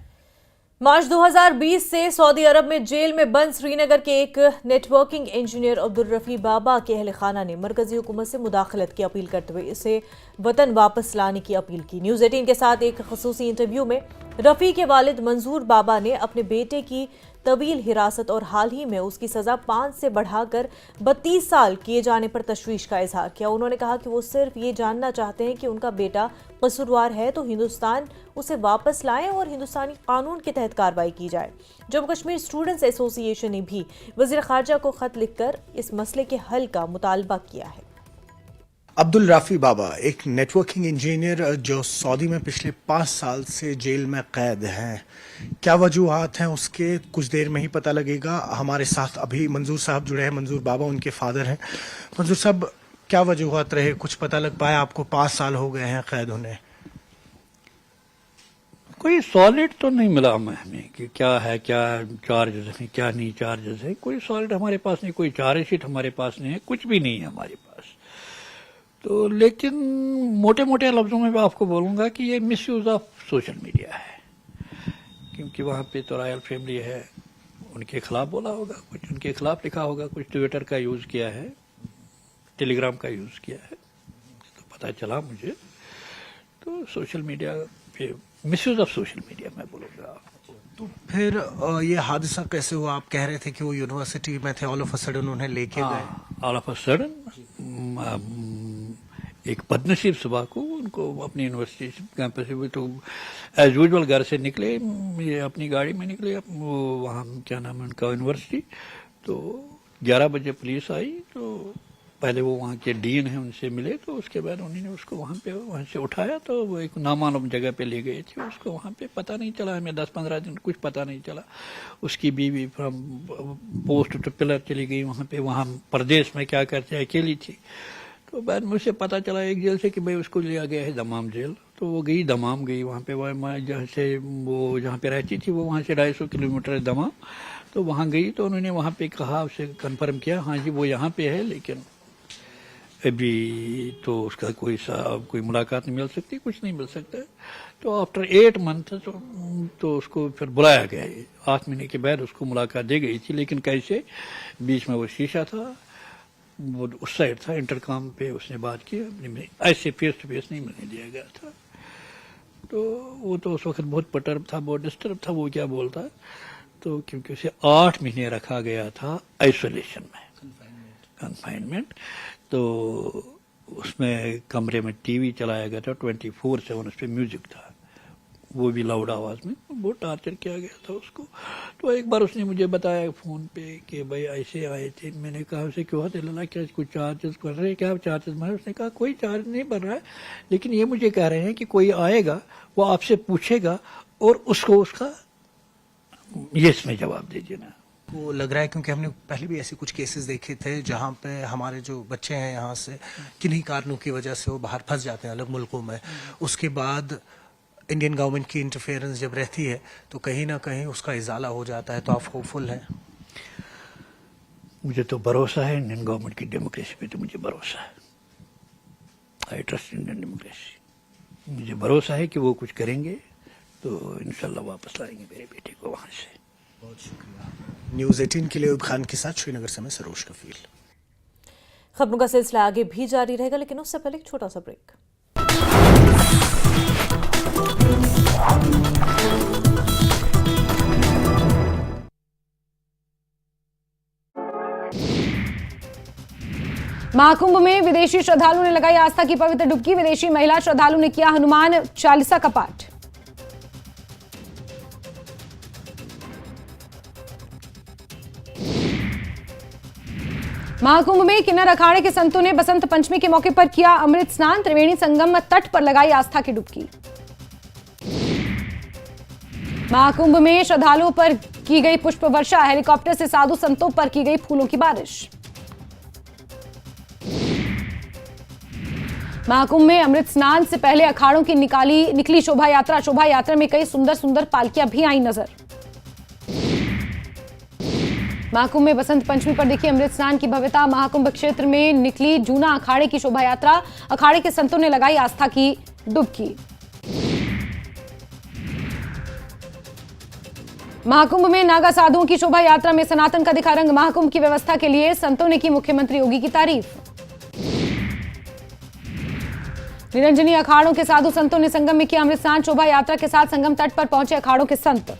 मार्च 2020 से सऊदी अरब में जेल में बंद श्रीनगर के एक नेटवर्किंग इंजीनियर अब्दुल रफ़ी बाबा के अहल खाना ने मरकजी हुकूमत से मुदाखलत की अपील करते हुए इसे वतन वापस लाने की अपील की। न्यूज़ 18 के साथ एक खसूसी इंटरव्यू में रफ़ी के वालिद मंजूर बाबा ने अपने बेटे की तवील हिरासत और हाल ही में उसकी सज़ा 5 से बढ़ाकर 32 साल किए जाने पर तशवीश का इजहार किया। उन्होंने कहा कि वो सिर्फ ये जानना चाहते हैं कि उनका बेटा कसूरवार है तो हिंदुस्तान उसे वापस लाएं और हिंदुस्तानी कानून के तहत कार्रवाई की जाए। जम्मू कश्मीर स्टूडेंट्स एसोसिएशन ने भी वज़ीर ख़ारजा को खत लिखकर इस मसले के हल का मुतालबा किया है। अब्दुल रफ़ी बाबा एक नेटवर्किंग इंजीनियर जो सऊदी में पिछले 5 साल से जेल में कैद हैं, क्या वजूहात हैं उसके कुछ देर में ही पता लगेगा। हमारे साथ अभी मंजूर साहब जुड़े हैं, मंजूर बाबा उनके फादर हैं। मंजूर साहब, क्या वजूहात रहे, कुछ पता लग पाया आपको? 5 साल हो गए हैं कैद होने। कोई सॉलिड तो नहीं मिला हमें कि क्या है, क्या चार्जेस हैं, क्या नहीं चार्जेस है। कोई सॉलिड हमारे पास नहीं, कोई चार्जशीट हमारे पास नहीं है, कुछ भी नहीं है हमारे पास। तो लेकिन मोटे मोटे लफ्ज़ों में मैं आपको बोलूँगा कि ये मिसयूज़ ऑफ सोशल मीडिया है, क्योंकि वहाँ पे तो रॉयल फैमिली है, उनके खिलाफ बोला होगा, कुछ उनके खिलाफ लिखा होगा, कुछ ट्विटर का यूज़ किया है, टेलीग्राम का यूज़ किया है, तो पता चला मुझे। तो सोशल मीडिया पे मिसयूज ऑफ सोशल मीडिया मैं बोलूँगा। तो फिर ये हादसा कैसे हुआ? आप कह रहे थे कि वो यूनिवर्सिटी में थे, ऑल ऑफ अ सडन उन्हें लेके गए। ऑल ऑफ अ सडन एक बदनसीब सुबह को उनको अपनी यूनिवर्सिटी कैंपस से तो एज यूजुअल घर से निकले, ये अपनी गाड़ी में निकले, वो वहाँ क्या नाम है उनका यूनिवर्सिटी। तो 11 बजे पुलिस आई, तो पहले वो वहाँ के डीन हैं उनसे मिले, तो उसके बाद उन्होंने उसको वहाँ से उठाया, तो वो एक नामालूम जगह पे ले गए थे उसको। वहाँ पे पता नहीं चला हमें 10-15 दिन कुछ पता नहीं चला। उसकी बीवी फ्रॉम पोस्ट टू पिलर चली गई वहाँ पे, वहाँ प्रदेश में क्या करते अकेली थी। तो बाद में उसे पता चला एक जेल से कि भाई उसको लिया गया है दमाम जेल। तो वो गई दमाम गई, वहाँ पे जहाँ से वो जहाँ पे रहती थी वो वहाँ से 250 किलोमीटर है दमाम। तो वहाँ गई तो उन्होंने वहाँ पे कहा, उसे कंफर्म किया हाँ जी वो यहाँ पे है, लेकिन अभी तो उसका कोई मुलाकात नहीं मिल सकती, कुछ नहीं मिल सकता। तो आफ्टर 8 मंथ तो उसको फिर बुलाया गया। 8 महीने के बाद उसको मुलाकात दी गई थी, लेकिन कैसे बीच में वो शीशा था, वो उस साइड था, इंटरकॉम पे उसने बात की, ऐसे फेस टू फेस नहीं मिलने दिया गया था। तो वो तो उस वक्त बहुत पर्टर्ब था, बहुत डिस्टर्ब था, वो क्या बोलता। तो क्योंकि उसे 8 महीने रखा गया था आइसोलेशन में, कन्फाइनमेंट। तो उसमें कमरे में टीवी चलाया गया था 24/7, उस पर म्यूजिक था, वो भी लाउड आवाज़ में, बहुत टॉर्चर किया गया था उसको। तो एक बार उसने मुझे बताया फ़ोन पे कि भाई ऐसे आए थे। मैंने कहा उसे क्यों हाथ लगा, क्या कुछ चार्जेस कर रहे हैं, क्या चार्जेस मारे? उसने कहा कोई चार्ज नहीं बन रहा है, लेकिन ये मुझे कह रहे हैं कि कोई आएगा, वो आपसे पूछेगा और उसको उसका यस में जवाब दीजिए ना। वो लग रहा है क्योंकि हमने पहले भी ऐसे कुछ केसेस देखे थे जहाँ पे हमारे जो बच्चे हैं यहाँ से किन्हीं कारणों की वजह से वो बाहर फंस जाते हैं अलग मुल्कों में। उसके बाद इंडियन गवर्नमेंट की इंटरफेरेंस जब रहती है तो कहीं ना कहीं उसका इजाला हो जाता है। तो आप होपफुल हैं? मुझे तो भरोसा है इंडियन गवर्नमेंट की डेमोक्रेसी पे, तो मुझे भरोसा है। I trust Indian democracy. मुझे भरोसा है कि वो कुछ करेंगे, तो इंशाल्लाह वापस लाएंगे मेरे बेटे को वहाँ से। बहुत शुक्रिया। न्यूज़ 18 के लिए अयूब खान के साथ श्रीनगर से मैं सरोज कफील। खबरों का सिलसिला आगे भी जारी रहेगा, लेकिन उससे पहले एक छोटा सा ब्रेक। महाकुंभ में विदेशी श्रद्धालुओं ने लगाई आस्था की पवित्र डुबकी। विदेशी महिला श्रद्धालु ने किया हनुमान चालीसा का पाठ। महाकुंभ में किन्नर अखाड़े के संतों ने बसंत पंचमी के मौके पर किया अमृत स्नान। त्रिवेणी संगम तट पर लगाई आस्था की डुबकी। महाकुंभ में श्रद्धालुओं पर की गई पुष्प वर्षा। हेलीकॉप्टर से साधु संतों पर की गई फूलों की बारिश। महाकुंभ में अमृत स्नान से पहले अखाड़ों की निकली शोभा यात्रा में कई सुंदर सुंदर पालकियां भी आई नजर। महाकुंभ में बसंत पंचमी पर देखिए अमृत स्नान की भव्यता। महाकुंभ क्षेत्र में निकली जूना अखाड़े की शोभा यात्रा। अखाड़े के संतों ने लगाई आस्था की डुबकी। महाकुंभ में नागा साधुओं की शोभा यात्रा में सनातन का दिखा रंग। महाकुंभ की व्यवस्था के लिए संतों ने की मुख्यमंत्री योगी की तारीफ। निरंजनी अखाड़ों के साधु संतों ने संगम में किया अमृत स्नान। शोभा यात्रा के साथ संगम तट पर पहुंचे अखाड़ों के संत।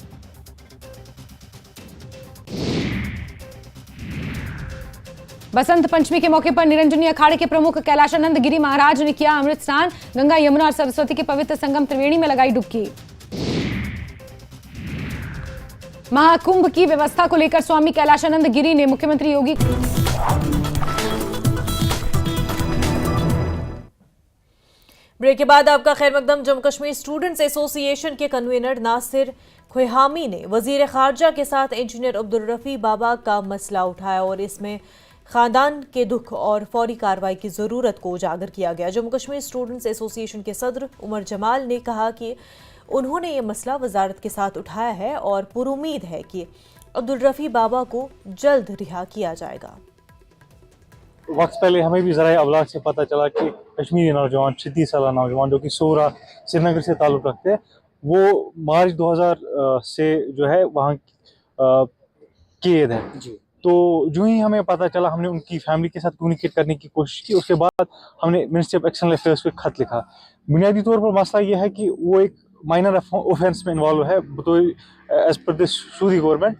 बसंत पंचमी के मौके पर निरंजनी अखाड़े के प्रमुख कैलाशानंद गिरी महाराज ने किया अमृत स्नान। गंगा, यमुना और सरस्वती के पवित्र संगम त्रिवेणी में लगाई डुबकी। महाकुंभ की व्यवस्था को लेकर स्वामी कैलाशानंद गिरी ने मुख्यमंत्री योगी ब्रेक के बाद आपका खैर मकदम। जम्मू कश्मीर स्टूडेंट्स एसोसिएशन के कन्वीनर नासिर खुहामी ने वजीर खारजा के साथ इंजीनियर अब्दुल रफी बाबा का मसला उठाया और इसमें खानदान के दुख और फौरी कार्रवाई की ज़रूरत को उजागर किया गया। जम्मू कश्मीर स्टूडेंट्स एसोसिएशन के सदर उमर जमाल ने कहा कि उन्होंने ये मसला वजारत के साथ उठाया है और पुरुमीद है कि अब्दुल रफी बाबा को जल्द रिहा किया जाएगा। वक्त पहले हमें भी ज़राए अबलाग से पता चला कि कश्मीरी नौजवान 36 साल नौजवान जो कि सोरा श्रीनगर से ताल्लुक़ रखते हैं, वो मार्च 2000 से जो है वहाँ कैद है। तो जो ही हमें पता चला हमने उनकी फैमिली के साथ कम्युनिकेट करने की कोशिश की। उसके बाद हमने मिनिस्ट्री ऑफ एक्सटर्नल अफेयर्स पे खत लिखा। बुनियादी तौर पर मसला ये है कि वो एक माइनर ऑफेंस में इन्वॉल्व है तो as per this Sudi government,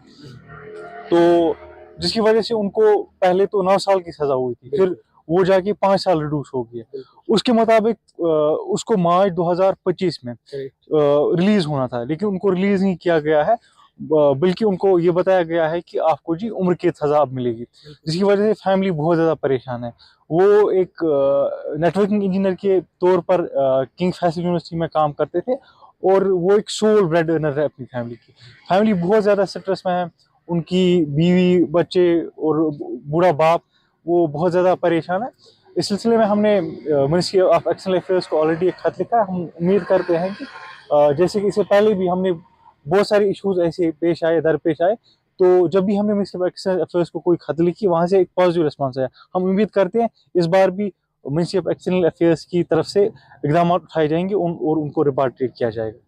तो जिसकी वजह से उनको पहले तो 9 साल की सजा हुई थी, फिर वो जाके 5 साल रिड्यूस हो गया। उसके मुताबिक उसको मार्च 2025 में रिलीज होना था, लेकिन उनको रिलीज नहीं किया गया है, बल्कि उनको ये बताया गया है कि आपको जी उम्र कैद सजा अब मिलेगी, जिसकी वजह से फैमिली बहुत ज़्यादा परेशान है। वो एक नेटवर्किंग इंजीनियर के तौर पर किंग फैसल यूनिवर्सिटी में काम करते थे और वो एक सोल ब्रेड अर्नर है अपनी फैमिली की। फैमिली बहुत ज़्यादा स्ट्रेस में है, उनकी बीवी, बच्चे और बूढ़ा बाप वो बहुत ज़्यादा परेशान है। इस सिलसिले में हमने मिनिस्ट्री ऑफ एक्सटर्नल अफेयर्स को ऑलरेडी एक खत लिखा है। हम उम्मीद करते हैं कि जैसे कि इससे पहले भी हमने बहुत सारे इश्यूज ऐसे दरपेश आए, तो जब भी हमने मिनिस्ट्री ऑफ एक्सटर्नल अफेयर्स को कोई खत लिखी, वहाँ से एक पॉजिटिव रिस्पॉन्स आया। हम उम्मीद करते हैं इस बार भी मिनिस्ट्री ऑफ एक्सटर्नल अफेयर्स की तरफ से इकदाम उठाए जाएंगे और उनको रिपाट्रिएट किया जाएगा।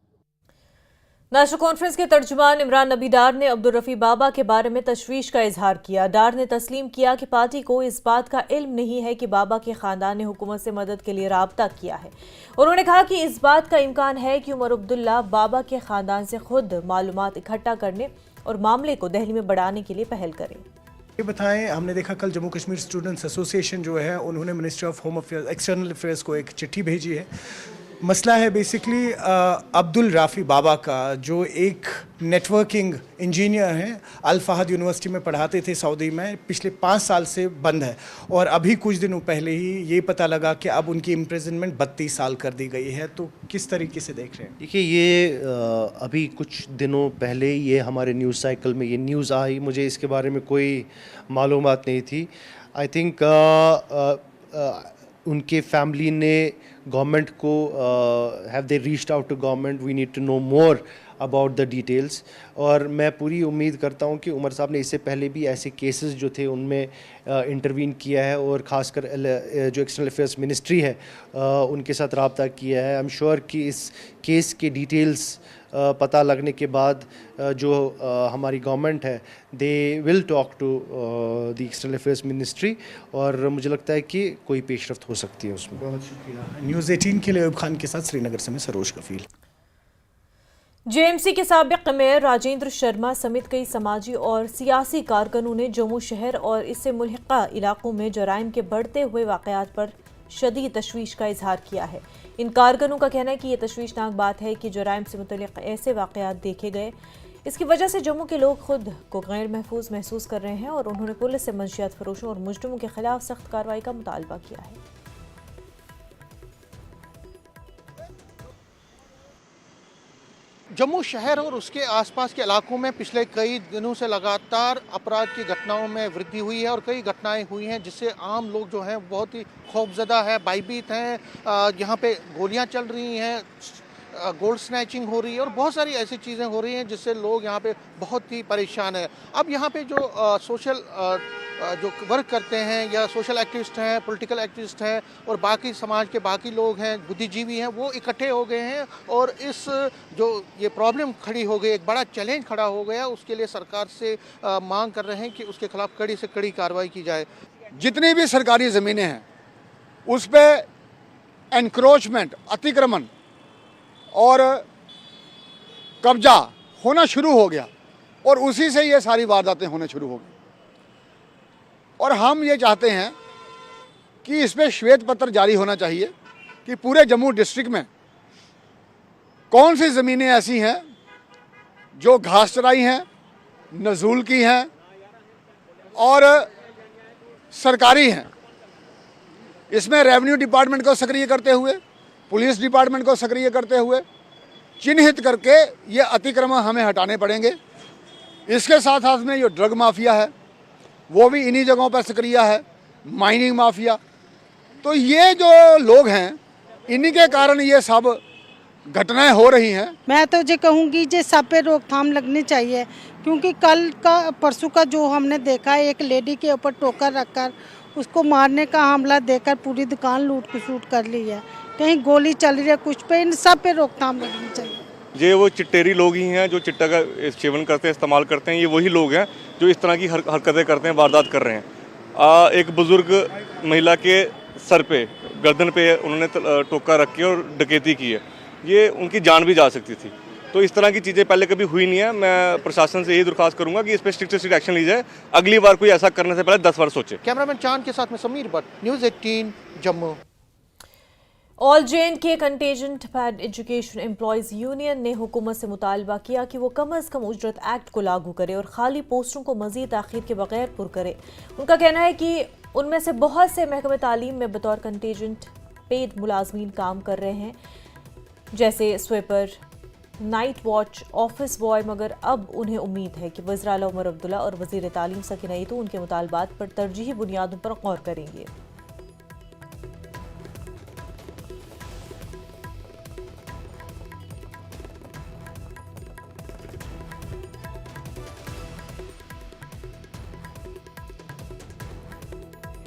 नेशनल कॉन्फ्रेंस के तर्जुमान इमरान नबी डार ने अब्दुल रफी बाबा के बारे में तशवीश का इजहार किया। डार ने तस्लीम किया कि पार्टी को इस बात का इल्म नहीं है कि बाबा के खानदान ने हुकूमत से मदद के लिए राब्ता किया है। उन्होंने कहा कि इस बात का इम्कान है कि उमर अब्दुल्ला बाबा के खानदान से खुद मालूमात इकट्ठा करने और मामले को दिल्ली में बढ़ाने के लिए पहल करें। ये बताएं, हमने देखा कल जम्मू कश्मीर स्टूडेंट्स एसोसिएशन जो है उन्होंने ministry of home affairs external affairs को एक चिट्ठी भेजी है। मसला है बेसिकली अब्दुल राफ़ी बाबा का, जो एक नेटवर्किंग इंजीनियर हैं, अल फहद यूनिवर्सिटी में पढ़ाते थे सऊदी में, पिछले 5 साल से बंद है और अभी कुछ दिनों पहले ही ये पता लगा कि अब उनकी इम्प्रिजनमेंट 32 साल कर दी गई है। तो किस तरीके से देख रहे हैं? देखिए, ये अभी कुछ दिनों पहले ये हमारे न्यूज़ साइकिल में ये न्यूज़ आई, मुझे इसके बारे में कोई मालूमात नहीं थी। आई थिंक उनके फैमिली ने गवर्नमेंट को have they reached out to government, we need to know more about the details. और मैं पूरी उम्मीद करता हूँ कि उमर साहब ने इससे पहले भी ऐसे केसेस जो थे उनमें इंटरवीन किया है और ख़ासकर जो एक्सटर्नल अफेयर्स मिनिस्ट्री है उनके साथ रब्ता किया है। आई एम श्योर कि इस केस के डिटेल्स पता लगने के बाद जो हमारी गवर्नमेंट है they will talk to the external affairs ministry और मुझे लगता है कि कोई पेशरफ्त हो सकती है उसमें। बहुत शुक्रिया। न्यूज़ 18 के लिए अयूब खान के साथ श्रीनगर से मैं सरोज कफील। जेएमसी के साबिक मेयर राजेंद्र शर्मा समेत कई समाजी और सियासी कारकुनों ने जम्मू शहर और इससे मुल्हिका इलाकों में जराइम के बढ़ते हुए वाक़यात पर शदीद तशवीश का इजहार किया है। इन कारकुनों का कहना है कि ये तशवीशनाक बात है कि जराइम से मुतल्लिक़ ऐसे वाक़यात देखे गए, इसकी वजह से जम्मू के लोग खुद को गैर महफूज महसूस कर रहे हैं और उन्होंने पुलिस से मंशियात फरोशों और मुजरिमों के खिलाफ सख्त कार्रवाई का मुतालबा किया है। जम्मू शहर और उसके आसपास के इलाकों में पिछले कई दिनों से लगातार अपराध की घटनाओं में वृद्धि हुई है और कई घटनाएं हुई हैं जिससे आम लोग जो हैं बहुत ही खौफजदा है, भयभीत हैं। यहाँ पे गोलियां चल रही हैं, गोल्ड स्नैचिंग हो रही है और बहुत सारी ऐसी चीज़ें हो रही हैं जिससे लोग यहाँ पे बहुत ही परेशान हैं। अब यहाँ पे जो सोशल जो वर्क करते हैं या सोशल एक्टिविस्ट हैं, पॉलिटिकल एक्टिविस्ट हैं और बाकी समाज के बाकी लोग हैं, बुद्धिजीवी हैं, वो इकट्ठे हो गए हैं और इस जो ये प्रॉब्लम खड़ी हो गई, एक बड़ा चैलेंज खड़ा हो गया, उसके लिए सरकार से मांग कर रहे हैं कि उसके खिलाफ कड़ी से कड़ी कार्रवाई की जाए। जितनी भी सरकारी ज़मीनें हैं उस पर एनक्रोचमेंट, अतिक्रमण और कब्जा होना शुरू हो गया और उसी से ये सारी वारदातें होने शुरू हो गई। और हम ये चाहते हैं कि इस पर श्वेत पत्र जारी होना चाहिए कि पूरे जम्मू डिस्ट्रिक्ट में कौन सी ज़मीनें ऐसी हैं जो घास चराई हैं, नज़ूल की हैं और सरकारी हैं। इसमें रेवेन्यू डिपार्टमेंट को सक्रिय करते हुए, पुलिस डिपार्टमेंट को सक्रिय करते हुए चिन्हित करके ये अतिक्रमण हमें हटाने पड़ेंगे। इसके साथ साथ में जो ड्रग माफिया है वो भी इन्हीं जगहों पर सक्रिय है, माइनिंग माफिया। तो ये जो लोग हैं इन्हीं के कारण ये सब घटनाएं हो रही हैं। मैं तो ये कहूँगी जे सब पे रोकथाम लगनी चाहिए, क्योंकि कल का परसों का जो हमने देखा है, एक लेडी के ऊपर टोकर रखकर उसको मारने का हमला देकर पूरी दुकान लूट खसूट कर ली है, कहीं गोली चल रही है कुछ पे, इन सब पे रोकथाम लगनी चाहिए। ये वो चिट्टेरी लोग ही हैं जो चिट्टा का सेवन करते हैं, इस्तेमाल करते हैं। ये वही लोग हैं जो इस तरह की हरकतें करते हैं, वारदात कर रहे हैं। एक बुजुर्ग महिला के सर पे, गर्दन पे उन्होंने टोका रख के और डकैती की है। ये उनकी जान भी जा सकती थी। तो इस तरह की चीज़ें पहले कभी हुई नहीं है। मैं प्रशासन से यही दरख्वास्त करूंगा कि इस पर स्ट्रिक्ट से स्ट्रिक्ट एक्शन ली जाए, अगली बार कोई ऐसा करने से पहले 10 बार सोचे। कैमरामैन चांद के साथ में Sameer Bhatt, news 18 Jammu. All J&K contingent pad education employees union ने हुकूमत से मुतालबा किया कि वो कम अज़ कम उजरत एक्ट को लागू करे और खाली पोस्टों को मज़ीद ताख़ीर के बगैर पुर करे। उनका कहना है कि उनमें से बहुत से महकमे तालीम में बतौर कंटेजेंट पेड मुलाजमीन काम कर रहे हैं, जैसे sweeper, night watch, office boy, मगर अब उन्हें उम्मीद है कि वज़ीर आला उमर अब्दुल्ला और वज़ीर तालीम सकीना ईतू उनके मुतालबात पर तरजीही बुनियादों पर गौर करेंगे।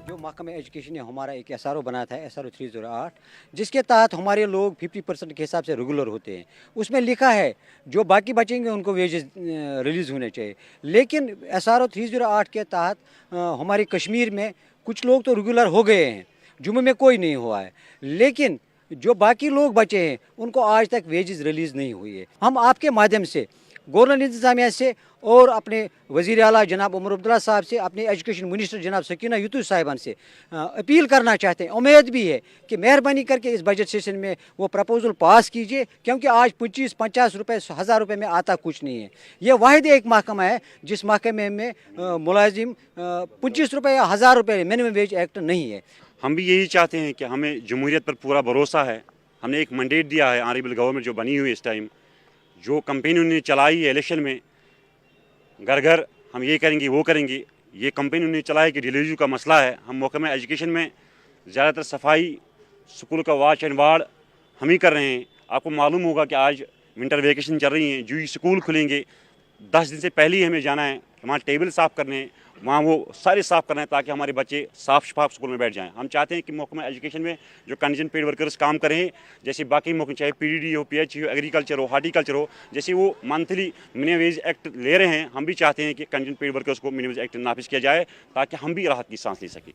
जो महकमा एजुकेशन ने हमारा एक SRO बनाया था, SRO 308, जिसके तहत हमारे लोग 50% के हिसाब से रेगुलर होते हैं। उसमें लिखा है जो बाकी बचेंगे उनको वेजेस रिलीज़ होने चाहिए, लेकिन SRO 308 के तहत हमारे कश्मीर में कुछ लोग तो रेगुलर हो गए हैं, जम्मू में कोई नहीं हुआ है, लेकिन जो बाकी लोग बचे हैं उनको आज तक वेजेस रिलीज़ नहीं हुई है। हम आपके माध्यम से गवर्नर इंतजामिया से और अपने वज़ीर आला जनाब उमर अब्दुल्ला साहब से, अपने एजुकेशन मिनिस्टर जनाब सकीना ईतू साहिबान से अपील करना चाहते हैं। उम्मीद भी है कि मेहरबानी करके इस बजट सेशन में वो प्रपोजल पास कीजिए, क्योंकि आज 25-50 रुपये 1000 रुपये में आता कुछ नहीं है। ये वाहिद एक महकमा है जिस महकमे में मुलाजिम 25 रुपये या 1000 रुपये मिनिमम वेज एक्ट नहीं है। हम भी यही चाहते हैं कि हमें जमहूरियत पर पूरा भरोसा है। हमने एक मैंडेट दिया है ऑनरेबल गवर्नमेंट जो बनी हुई इस टाइम, जो कंपेनी उन्होंने चलाई है इलेक्शन में, घर घर हम ये करेंगे वो करेंगे, ये कंपेनी उन्होंने चलाई कि रिलीजू का मसला है। हम महकमा एजुकेशन में ज़्यादातर सफाई, स्कूल का वॉच एंड वार्ड हम ही कर रहे हैं। आपको मालूम होगा कि आज विंटर वेकेशन चल रही हैं, जो ही स्कूल खुलेंगे 10 दिन से पहले ही हमें जाना है, हमारे टेबल साफ़ करने हैं, वहाँ वो सारे साफ़ करना है ताकि हमारे बच्चे साफ़ शफाफ स्कूल में बैठ जाएं। हम चाहते हैं कि महकमा एजुकेशन में जो कंटीजेंट पेड वर्कर्स काम करें, जैसे बाकी महकमे चाहे PDD हो, PH हो, एग्रीकल्चर हो, हार्टिकल्चर हो, जैसे वो मंथली मिनिमम वेज एक्ट ले रहे हैं, हम भी चाहते हैं कि कंटीजेंट पेड वर्कर्स को मिनिमम वेज एक्ट नाफिज किया जाए ताकि हम भी राहत की सांस ले सकें।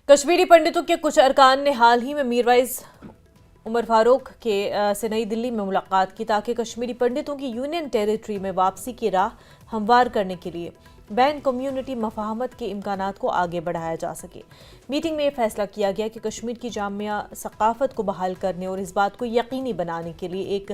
कश्मीरी पंडितों के कुछ अरकान ने हाल ही में मीरवाइज उमर फारूक से नई दिल्ली में मुलाकात की ताकि कश्मीरी पंडितों की यूनियन टेरिटरी में वापसी की राह हमवार करने के लिए बैन कम्युनिटी मफाहमत के इम्कानात को आगे बढ़ाया जा सके। मीटिंग में यह फैसला किया गया कि कश्मीर की जामिया सकाफत को बहाल करने और इस बात को यकीनी बनाने के लिए एक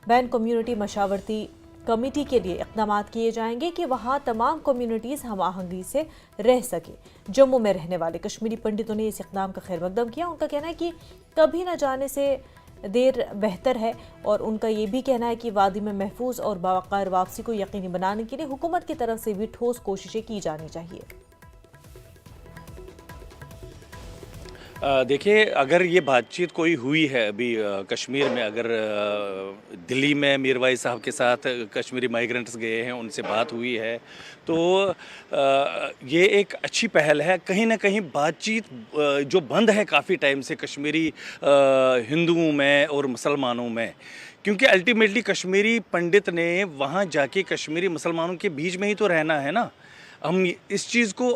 बैन कम्युनिटी मशावरती कमेटी के लिए इक़दाम किए जाएंगे कि वहाँ तमाम कम्युनिटीज़ हम आहंगी से रह सके। जम्मू में रहने वाले कश्मीरी पंडितों ने इस इक़दाम का खैर मकदम किया। उनका कहना है कि कभी न जाने से देर बेहतर है और उनका ये भी कहना है कि वादी में महफूज और बावकार वापसी को यकीनी बनाने के लिए हुकूमत की तरफ से भी ठोस कोशिशें की जानी चाहिए। देखिए, अगर ये बातचीत कोई हुई है अभी कश्मीर में, अगर दिल्ली में मीरवाइज साहब के साथ कश्मीरी माइग्रेंट्स गए हैं, उनसे बात हुई है, तो ये एक अच्छी पहल है। कहीं ना कहीं बातचीत जो बंद है काफ़ी टाइम से कश्मीरी हिंदुओं में और मुसलमानों में, क्योंकि अल्टीमेटली कश्मीरी पंडित ने वहाँ जाके कश्मीरी मुसलमानों के बीच में ही तो रहना है ना। हम इस चीज़ को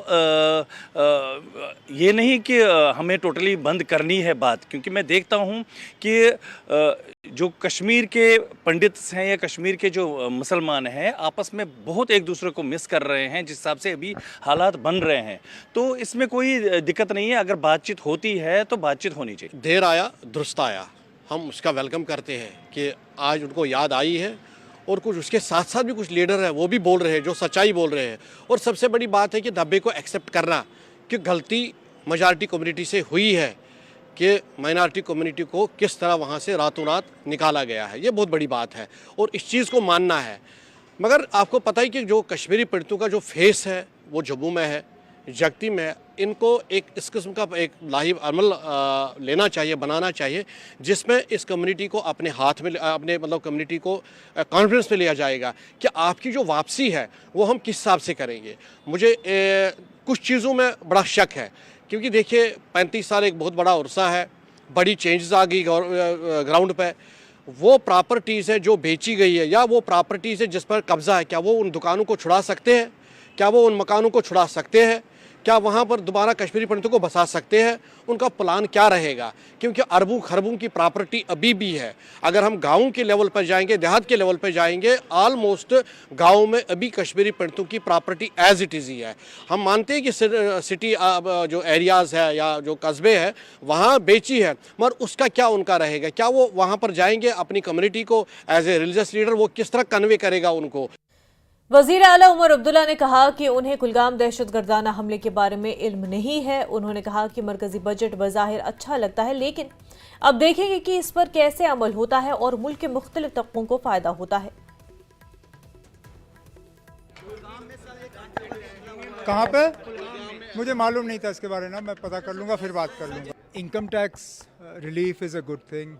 ये नहीं कि हमें टोटली बंद करनी है बात, क्योंकि मैं देखता हूँ कि जो कश्मीर के पंडित हैं या कश्मीर के जो मुसलमान हैं आपस में बहुत एक दूसरे को मिस कर रहे हैं जिस हिसाब से अभी हालात बन रहे हैं। तो इसमें कोई दिक्कत नहीं है, अगर बातचीत होती है तो बातचीत होनी चाहिए। देर आया दुरुस्त आया, हम उसका वेलकम करते हैं कि आज उनको याद आई है और कुछ उसके साथ साथ भी कुछ लीडर हैं वो भी बोल रहे हैं जो सच्चाई बोल रहे हैं। और सबसे बड़ी बात है कि धब्बे को एक्सेप्ट करना कि गलती मेजॉरिटी कम्युनिटी से हुई है, कि माइनॉरिटी कम्युनिटी को किस तरह वहाँ से रातों रात निकाला गया है, ये बहुत बड़ी बात है और इस चीज़ को मानना है। मगर आपको पता ही कि जो कश्मीरी पंडितों का जो फेस है वो जम्मू में है, जगती में, इनको एक इस किस्म का एक लाहिब अमल लेना चाहिए, बनाना चाहिए, जिसमें इस कम्युनिटी को अपने हाथ में, अपने मतलब कम्युनिटी को कॉन्फ्रेंस में लिया जाएगा कि आपकी जो वापसी है वो हम किस हिसाब से करेंगे। मुझे कुछ चीज़ों में बड़ा शक है, क्योंकि देखिए 35 साल एक बहुत बड़ा अरसा है, बड़ी चेंजेस आ गई ग्राउंड पे। वो प्रॉपर्टीज़ है जो बेची गई है या वो प्रॉपर्टीज़ है जिस पर कब्ज़ा है, क्या वो उन दुकानों को छुड़ा सकते हैं? क्या वो उन मकानों को छुड़ा सकते हैं? क्या वहाँ पर दोबारा कश्मीरी पंडितों को बसा सकते हैं, उनका प्लान क्या रहेगा, क्योंकि अरबों खरबों की प्रॉपर्टी अभी भी है। अगर हम गाँव के लेवल पर जाएंगे, देहात के लेवल पर जाएंगे, ऑलमोस्ट गाँव में अभी कश्मीरी पंडितों की प्रॉपर्टी एज इट इज़ ही है। हम मानते हैं कि सिटी जो एरियाज़ है या जो कस्बे हैं वहाँ बेची है, मगर उसका क्या उनका रहेगा? क्या वो वहाँ पर जाएंगे अपनी कम्युनिटी को एज ए रिलीजियस लीडर वो किस तरह कन्वे करेगा उनको? वजीर आला उमर अब्दुल्ला ने कहा कि उन्हें कुलगाम दहशतगर्दाना हमले के बारे में इल्म नहीं है। उन्होंने कहा कि मरकजी बजट बज़ाहिर अच्छा लगता है, लेकिन अब देखेंगे कि इस पर कैसे अमल होता है और मुल्क के मुख्तलिफ तबकों को फायदा होता है। कहाँ पे? मुझे मालूम नहीं था इसके बारे में, मैं पता कर लूँगा, फिर बात कर लूँगा। Income tax relief is a good thing.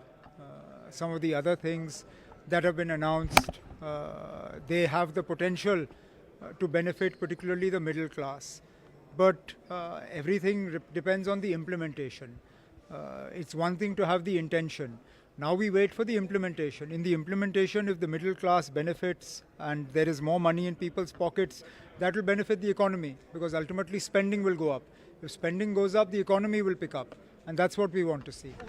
Some of the other things that have been announced, they have the potential to benefit particularly the middle class. But everything depends on the implementation. It's one thing to have the intention. Now we wait for the implementation. In the implementation, if the middle class benefits and there is more money in people's pockets, that will benefit the economy, because ultimately spending will go up. If spending goes up, the economy will pick up. And that's what we want to see.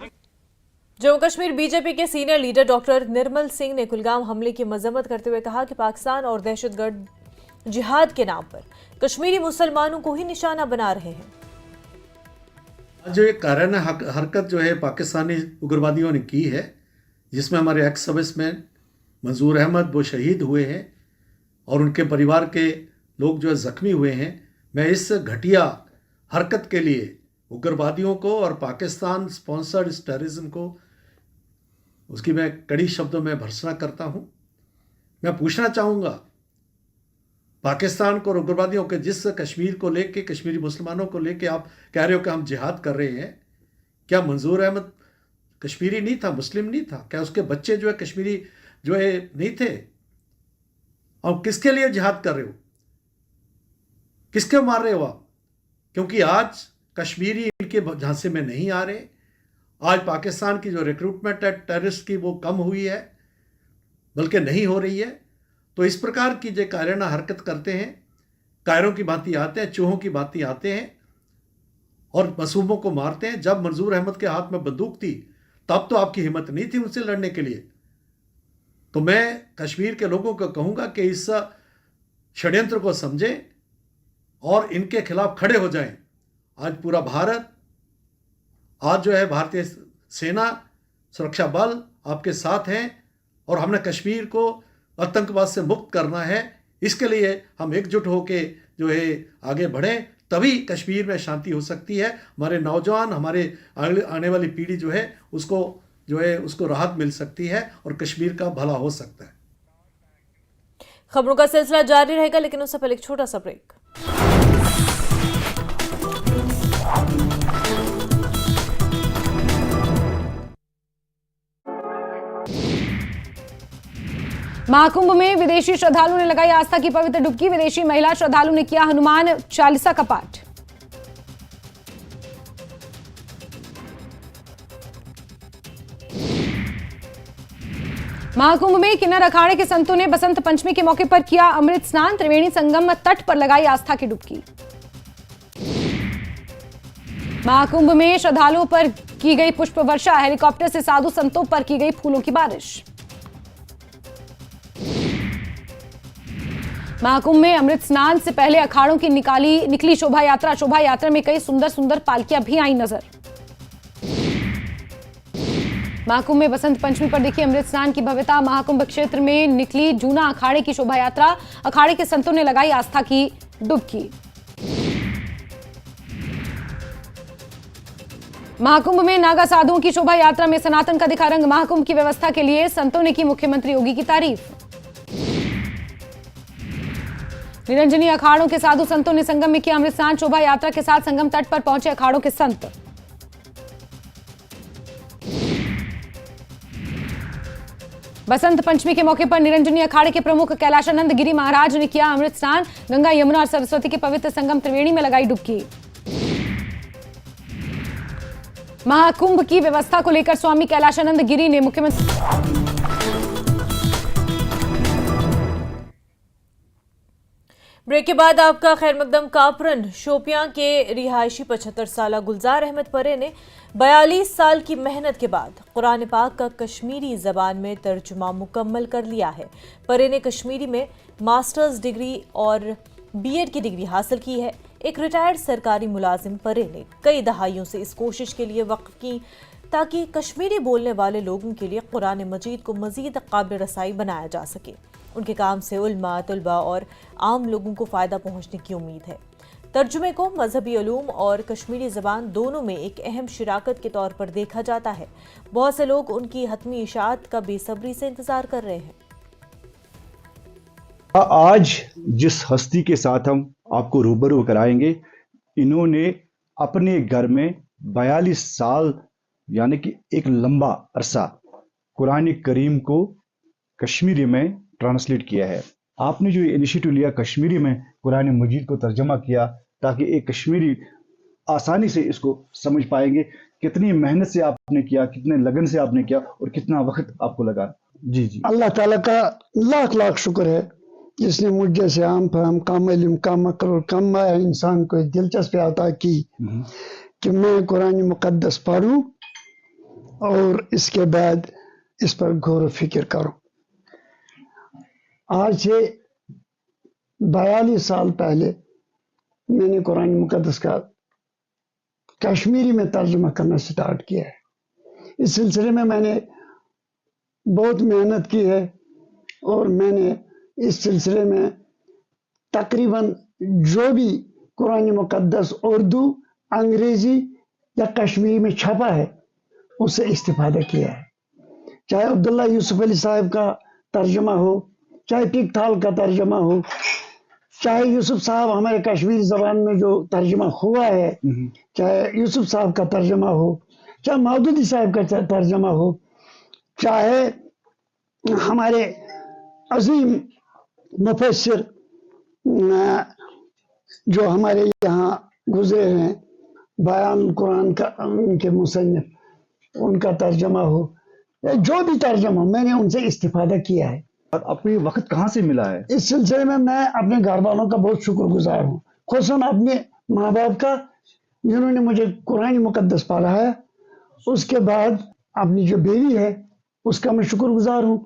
Jammu Kashmir BJP के senior leader doctor Nirmal Singh ने कुलगाम हमले की मजम्मत करते हुए कहा कि पाकिस्तान और दहशतगर्द जिहाद के नाम पर कश्मीरी मुसलमानों को ही निशाना बना रहे हैं। जो ये काराना हरकत जो है पाकिस्तानी उग्रवादियों ने की है, जिसमें हमारे एक्स सर्विसमैन मंजूर अहमद वो शहीद हुए हैं और उनके परिवार के लोग जो है ज़ख्मी हुए हैं, मैं इस घटिया हरकत के लिए उग्रवादियों को और पाकिस्तान स्पॉन्सर्ड इस टेररिज्म को उसकी मैं कड़ी शब्दों में भर्त्सना करता हूँ। मैं पूछना चाहूँगा पाकिस्तान को और उग्रवादियों के जिस कश्मीर को लेके, कश्मीरी मुसलमानों को लेके आप कह रहे हो कि हम जिहाद कर रहे हैं, क्या मंजूर अहमद कश्मीरी नहीं था, मुस्लिम नहीं था? क्या उसके बच्चे जो है कश्मीरी जो है नहीं थे? और किसके लिए जिहाद कर रहे हो, किसके मार रहे हो आप? क्योंकि आज कश्मीरी इनके झांसे में नहीं आ रहे। आज पाकिस्तान की जो रिक्रूटमेंट है टेररिस्ट की वो कम हुई है, बल्कि नहीं हो रही है। तो इस प्रकार की जो कायराना हरकत करते हैं, कायरों की भांति आते हैं, चूहों की भांति आते हैं और मासूमों को मारते हैं। जब मंजूर अहमद के हाथ में बंदूक थी तब तो आपकी हिम्मत नहीं थी उनसे लड़ने के लिए। तो मैं कश्मीर के लोगों को कहूँगा कि इस षड्यंत्र को समझें और इनके खिलाफ खड़े हो जाएं। आज पूरा भारत, आज जो है भारतीय सेना, सुरक्षा बल आपके साथ हैं और हमने कश्मीर को आतंकवाद से मुक्त करना है। इसके लिए हम एकजुट होकर जो है आगे बढ़ें, तभी कश्मीर में शांति हो सकती है। हमारे नौजवान, हमारे आने वाली पीढ़ी जो है उसको राहत मिल सकती है और कश्मीर का भला हो सकता है। खबरों का सिलसिला जारी रहेगा, लेकिन उससे पहले एक छोटा सा ब्रेक। महाकुंभ में विदेशी श्रद्धालुओं ने लगाई आस्था की पवित्र डुबकी। विदेशी महिला श्रद्धालु ने किया हनुमान चालीसा का पाठ। महाकुंभ में किन्नर अखाड़े के संतों ने बसंत पंचमी के मौके पर किया अमृत स्नान। त्रिवेणी संगम तट पर लगाई आस्था की डुबकी। महाकुंभ में श्रद्धालुओं पर की गई पुष्प वर्षा। हेलीकॉप्टर से साधु संतों पर की गई फूलों की बारिश। महाकुंभ में अमृत स्नान से पहले अखाड़ों की निकली शोभा यात्रा में कई सुंदर सुंदर पालकियां भी आई नजर। महाकुंभ में बसंत पंचमी पर देखिए अमृत स्नान की भव्यता। महाकुंभ क्षेत्र में निकली जूना अखाड़े की शोभा यात्रा। अखाड़े के संतों ने लगाई आस्था की डुबकी। महाकुंभ में नागा साधुओं की शोभा यात्रा में सनातन का दिखा रंग। महाकुंभ की व्यवस्था के लिए संतों ने की मुख्यमंत्री योगी की तारीफ। निरंजनी अखाड़ों के साधु संतों ने संगम में किया अमृत स्नान। शोभा यात्रा के साथ संगम तट पर पहुंचे अखाड़ों के संत। बसंत पंचमी के मौके पर निरंजनी अखाड़े के प्रमुख कैलाशानंद गिरी महाराज ने किया अमृत स्नान। गंगा, यमुना और सरस्वती के पवित्र संगम त्रिवेणी में लगाई डुबकी। महाकुंभ की व्यवस्था को लेकर स्वामी कैलाशानंद गिरी ने ब्रेक के बाद आपका खैर मकदम। कापरन शोपियां के रिहायशी 75 साल गुलजार अहमद परे ने 42 साल की मेहनत के बाद कुरान पाक का कश्मीरी ज़बान में तर्जुमा मुकम्मल कर लिया है। परे ने कश्मीरी में मास्टर्स डिग्री और बीएड की डिग्री हासिल की है। एक रिटायर्ड सरकारी मुलाजिम परे ने कई दहाइयों से इस कोशिश के लिए वक्फ की ताकि कश्मीरी बोलने वाले लोगों के लिए कुरान मजीद को मजीद काबिल रसाई बनाया जा सके। उनके काम से उल्मा, तुलबा और आम लोगों को फ़ायदा पहुंचने की उम्मीद है। तर्जुमे को मजहबी उलूम और कश्मीरी ज़बान दोनों में एक अहम शिराकत के तौर पर देखा जाता है। बहुत से लोग उनकी हतमी इशाअत का बेसब्री से इंतज़ार कर रहे हैं। आज जिस हस्ती के साथ हम आपको रूबरू कराएंगे, इन्होंने अपने घर में 42 साल यानी कि एक लंबा अरसा कुरान करीम को कश्मीरी में ट्रांसलेट किया है। आपने जो इनिशिएटिव लिया कश्मीरी में कुरान मजीद को तर्जमा किया ताकि एक कश्मीरी आसानी से इसको समझ पाएंगे, कितनी मेहनत से आपने किया, कितने लगन से आपने किया और कितना वक्त आपको लगा। जी जी, अल्लाह ताला का लाख लाख शुक्र है जिसने मुझ जैसे आम फहम कम इल्म कम अक्ल और कम इंसान को एक दिलचस्पी अता की कि मैं कुरान मुकद्दस पढ़ूं और इसके बाद इस पर गौर व फिक्र करूं। आज से 42 साल पहले मैंने कुरान मुकद्दस का कश्मीरी में तर्जुमा करना स्टार्ट किया है। इस सिलसिले में मैंने बहुत मेहनत की है और मैंने इस सिलसिले में तकरीबन जो भी कुरान मुकद्दस उर्दू, अंग्रेजी या कश्मीरी में छपा है उससे इस्तिफादा किया है। चाहे अब्दुल्ला यूसुफ अली साहब का तर्जुमा हो, चाहे टिकथाल का तर्जुमा हो, चाहे यूसुफ साहब हमारे कश्मीरी ज़बान में जो तर्जुमा हुआ है, चाहे यूसुफ साहब का तर्जुमा हो, चाहे मौदूदी साहब का तर्जुमा हो, चाहे हमारे अजीम मुफस्सिर जो हमारे यहाँ गुजरे हैं, बयान कुरान का उनके मुसन्निफ उनका तर्जुमा हो, जो भी तर्जुमा मैंने उनसे इस्तिफादा किया है। आपको ये वक्त कहाँ से मिला है? इस सिलसिले में मैं अपने घर वालों का बहुत शुक्रगुजार हूँ, खुसूसन अपने माँ बाप का जिन्होंने मुझे कुरान मुकद्दस पढ़ाया। उसके बाद अपनी जो बेटी है उसका मैं शुक्रगुजार हूँ।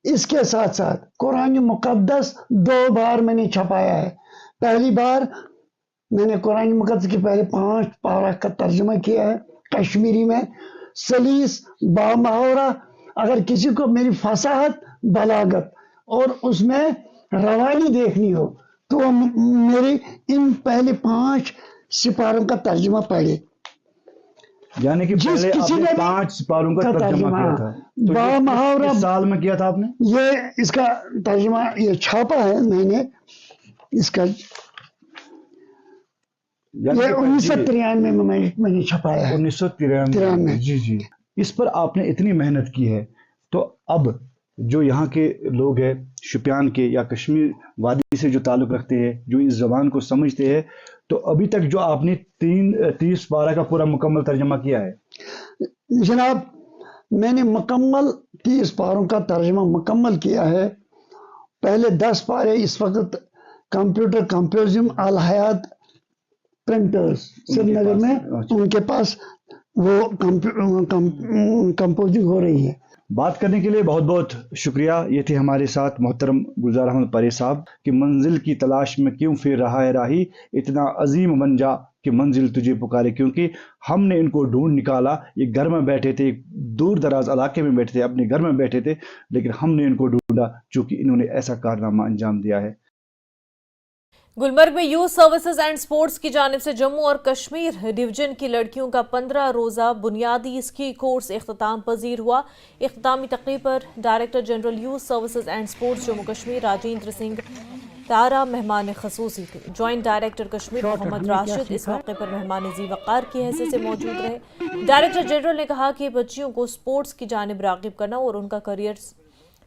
इसके साथ साथ कुरान मुकद्दस 2 बार मैंने छपाया है। पहली बार मैंने कुरान मुकद्दस के पहले 5 पारा का तर्जुमा किया है कश्मीरी में, सलीस बामहोरा। अगर किसी को मेरी फसाहत, बलागत और उसमें रवानी देखनी हो तो वो मेरी इन पहले 5 सिपारों का तर्जुमा पढ़े। यानी कि पहले आपने 5 सिपारों का तर्जुमा किया था। तो बामहोरा साल में किया था आपने? ये इसका तर्जुमा ये छापा है मैंने, इसका ये 1993 में मैंने छपाया है। 1993 जी जी। इस पर आपने इतनी मेहनत की है, तो अब जो यहाँ के लोग हैं शुपियान के या कश्मीर वादी से जो ताल्लुक़ रखते हैं, जो इस ज़बान को समझते हैं, तो अभी तक जो आपने 30 पारा का पूरा मुकम्मल तर्जुमा किया है? जनाब मैंने मुकम्मल 30 पारों का तर्जुमा मुकम्मल किया है। पहले 10 पारे इस वक्त कंप्यूटर कंपोजिंग अल हयात प्रिंटर्स श्रीनगर में उनके पास वो कंपोजिंग हो रही है। बात करने के लिए बहुत बहुत शुक्रिया। ये थे हमारे साथ मोहतरम गुलजार अहमद परे साहब कि मंजिल की तलाश में क्यों फिर रहा है राही, इतना अजीम बन जा कि मंजिल तुझे पुकारे। क्योंकि हमने इनको ढूंढ निकाला, ये घर में बैठे थे, दूर दराज इलाके में बैठे थे, अपने घर में बैठे थे, लेकिन हमने इनको ढूंढा चूंकि इन्होंने ऐसा कारनामा अंजाम दिया है। गुलमर्ग में यूथ सर्विसेज एंड स्पोर्ट्स की जानिब से जम्मू और कश्मीर डिवीजन की लड़कियों का 15 रोज़ा बुनियादी स्की कोर्स इख्तिताम पजीर हुआ। इख्तितामी तकरीब पर director general youth services and sports Jammu Kashmir Rajendra Singh Tara मेहमान खसूसी थे। ज्वाइंट डायरेक्टर कश्मीर मोहम्मद राशिद इस मौके पर मेहमान जी वक़ार की हैसियत से मौजूद रहे। डायरेक्टर जनरल ने कहा कि बच्चियों को स्पोर्ट्स की जानिब राग़िब करना और उनका करियर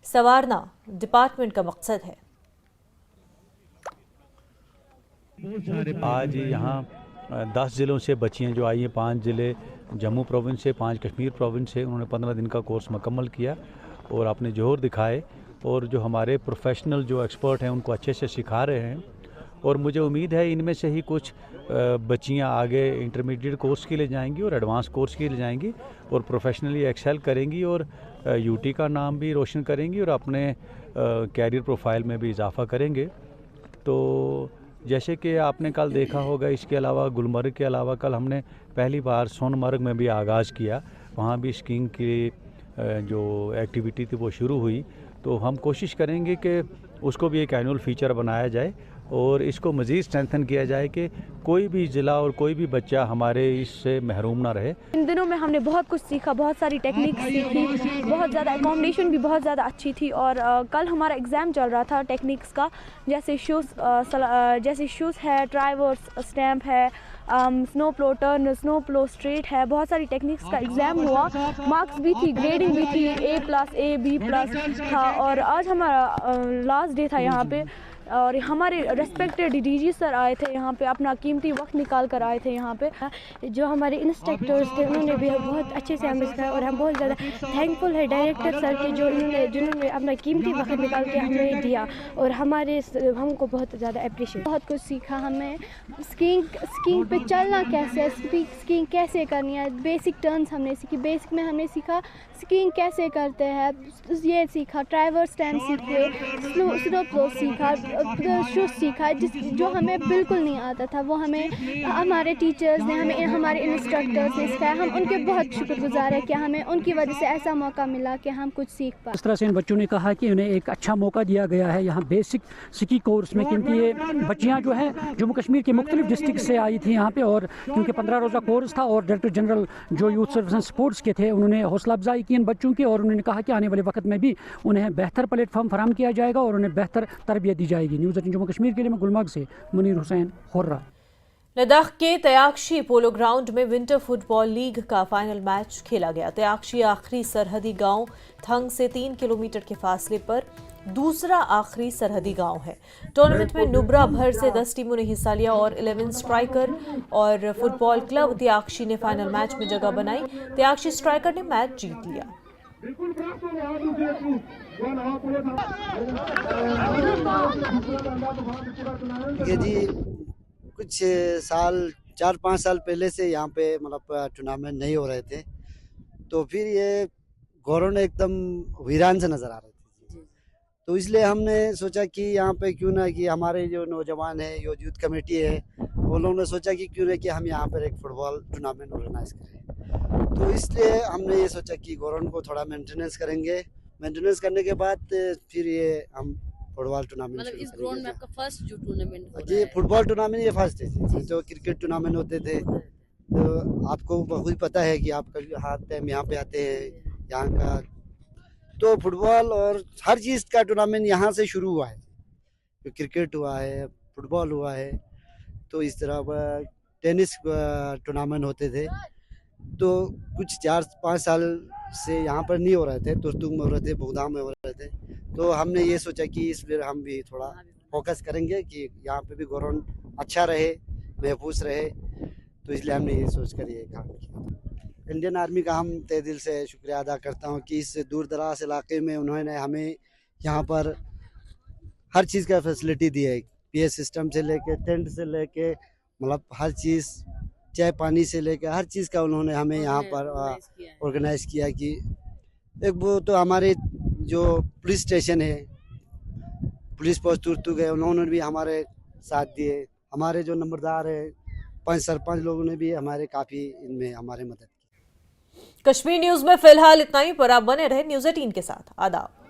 संवारना डिपार्टमेंट का मकसद है। आज यहाँ 10 ज़िलों से बच्चियाँ जो आई हैं, 5 ज़िले जम्मू प्रोविंस से, 5 कश्मीर प्रोविंस से, उन्होंने 15 दिन का कोर्स मुकम्मल किया और अपने जोहर दिखाए और जो हमारे प्रोफेशनल जो एक्सपर्ट हैं उनको अच्छे से सिखा रहे हैं। और मुझे उम्मीद है इनमें से ही कुछ बच्चियां आगे इंटरमीडिएट कोर्स के लिए जाएंगी और एडवांस कोर्स के लिए जाएंगी और प्रोफेशनली एक्सेल करेंगी और यूटी का नाम भी रोशन करेंगी और अपने कैरियर प्रोफाइल में भी इजाफा करेंगे। तो जैसे कि आपने कल देखा होगा, इसके अलावा गुलमर्ग के अलावा कल हमने पहली बार सोनमर्ग में भी आगाज़ किया, वहाँ भी स्कीइंग की जो एक्टिविटी थी वो शुरू हुई। तो हम कोशिश करेंगे कि उसको भी एक एनुअल फीचर बनाया जाए और इसको मज़ीद स्ट्रेंथन किया जाए कि कोई भी ज़िला और कोई भी बच्चा हमारे इससे महरूम ना रहे। इन दिनों में हमने बहुत कुछ सीखा, बहुत सारी टेक्निक सीखी, बहुत ज़्यादा एकोमोडेशन भी बहुत ज़्यादा अच्छी थी। और कल हमारा एग्ज़ाम चल रहा था टेक्निक्स का, जैसे शूज़ है, ट्राइवर्स स्टैम्प है, स्नो प्लो टर्न, स्नो प्लो स्ट्रेट है, बहुत सारी टेक्निक्स का एग्ज़ाम हुआ। मार्क्स भी थी, ग्रेडिंग भी थी, A+, A, B+ था। और आज हमारा लास्ट डे था यहाँ पे और हमारे रेस्पेक्टेड डीजी सर आए थे यहाँ पे, अपना कीमती वक्त निकाल कर आए थे यहाँ पे। जो हमारे इंस्ट्रक्टर्स थे उन्होंने भी बहुत अच्छे से हमें सिखाया और हम बहुत ज़्यादा थैंकफुल है डायरेक्टर सर के जिन्होंने अपना कीमती वक्त निकाल के हमें दिया और हमको बहुत ज़्यादा अप्रिशिएट। बहुत कुछ सीखा हमने, स्कीइंग पे चलना कैसे, स्कीइंग कैसे करनी है, बेसिक टर्न्स हमने सीखी, बेसिक में हमने सीखा स्कीइंग कैसे करते हैं, ये सीखा, ट्राइवर्स स्टैंड सीखे, स्नो प्लो सीखा, शूज़ सीखा जो हमें बिल्कुल नहीं आता था, वो हमें हमारे टीचर्स ने, हमें हमारे इंस्ट्रक्टर्स ने सिखाया। हम उनके बहुत शुक्रगुजार है कि हमें उनकी वजह से ऐसा मौका मिला कि हम कुछ सीख पाए। इस तरह से इन बच्चों ने कहा कि उन्हें एक अच्छा मौका दिया गया है यहाँ बेसिक स्की कोर्स में, क्योंकि ये बच्चियाँ जो हैं जम्मू कश्मीर के मुख्तलिफ डिस्ट्रिक्ट से आई थी यहाँ पे और क्योंकि 15 रोज़ा कोर्स था और डायरेक्टर जनरल जो यूथ सर्विस एंड स्पोर्ट्स के थे उन्होंने हौसला अफजाई की इन बच्चों की और उन्होंने कहा कि आने वाले वक्त में भी उन्हें बेहतर प्लेटफॉर्म फराहम किया जाएगा और उन्हें बेहतर तरबियत दी जाएगी। न्यूज़ 18 जम्मू कश्मीर के लिए मैं गुलमर्ग से मुनीर हुसैन हुर्रा। लद्दाख के तयाक्षी पोलो ग्राउंड में विंटर फुटबॉल लीग का फाइनल मैच खेला गया। तयाक्षी आखिरी सरहदी गांव थंग से 3 किलोमीटर के फासले पर दूसरा आखिरी सरहदी गांव है। टूर्नामेंट में नुब्रा भर से 10 टीमों ने हिस्सा लिया और 11 स्ट्राइकर और फुटबॉल क्लब तयाक्षी ने फाइनल मैच में जगह बनाई। तयाक्षी स्ट्राइकर ने मैच जीत लिया। ये जी कुछ साल 4-5 साल पहले से यहाँ पे मतलब टूर्नामेंट नहीं हो रहे थे, तो फिर ये गौरव एकदम वीरान से नज़र आ रहे थे, तो इसलिए हमने सोचा कि यहाँ पे क्यों ना कि हमारे जो नौजवान है, जो यूथ कमेटी है, वो लोगों ने सोचा कि क्यों ना कि हम यहाँ पर एक फुटबॉल टूर्नामेंट ऑर्गेनाइज करें। तो इसलिए हमने ये सोचा कि गौरव को थोड़ा मेंटेनेंस करेंगे, मेंटेनेंस करने के बाद फिर ये हम फुटबॉल टूर्नामेंट मतलब इस ग्राउंड में आपका फर्स्ट जो टूर्नामेंट हो जी फुटबॉल टूर्नामेंट ये फर्स्ट है। जो क्रिकेट टूर्नामेंट होते थे तो आपको बहुत पता है कि आप कभी हाथ टाइम यहाँ पे आते हैं यहाँ का, तो फुटबॉल और हर चीज़ का टूर्नामेंट यहाँ से शुरू हुआ है। तो क्रिकेट हुआ है, फुटबॉल हुआ है, तो इस तरह टेनिस टूर्नामेंट होते थे। तो कुछ 4-5 साल से यहाँ पर नहीं हो रहे थे, तुर्तुक में हो रहे थे, बुगदाम में हो रहे थे, तो हमने ये सोचा कि इस बार हम भी थोड़ा फोकस करेंगे कि यहाँ पे भी ग्राउंड अच्छा रहे, महफूज रहे, तो इसलिए हमने ये सोच कर ये काम किया। इंडियन आर्मी का हम तहे दिल से शुक्रिया अदा करता हूँ कि इस दूर दराज इलाके में उन्होंने हमें यहाँ पर हर चीज़ का फैसिलिटी दी है, PS सिस्टम से लेके टेंट से लेके मतलब हर चीज़, चाय पानी से लेकर हर चीज़ का उन्होंने हमें यहाँ पर ऑर्गेनाइज किया। कि एक वो तो हमारे जो पुलिस स्टेशन है, पुलिस पोस्ट तुर्तुक है, उन्होंने भी हमारे साथ दिए, हमारे जो नंबरदार है, 5 सरपंच लोगों ने भी हमारे काफ़ी इनमें हमारे मदद की। कश्मीर न्यूज़ में फिलहाल इतना ही, पर आप बने रहे न्यूज़ 18 के साथ। आदाब।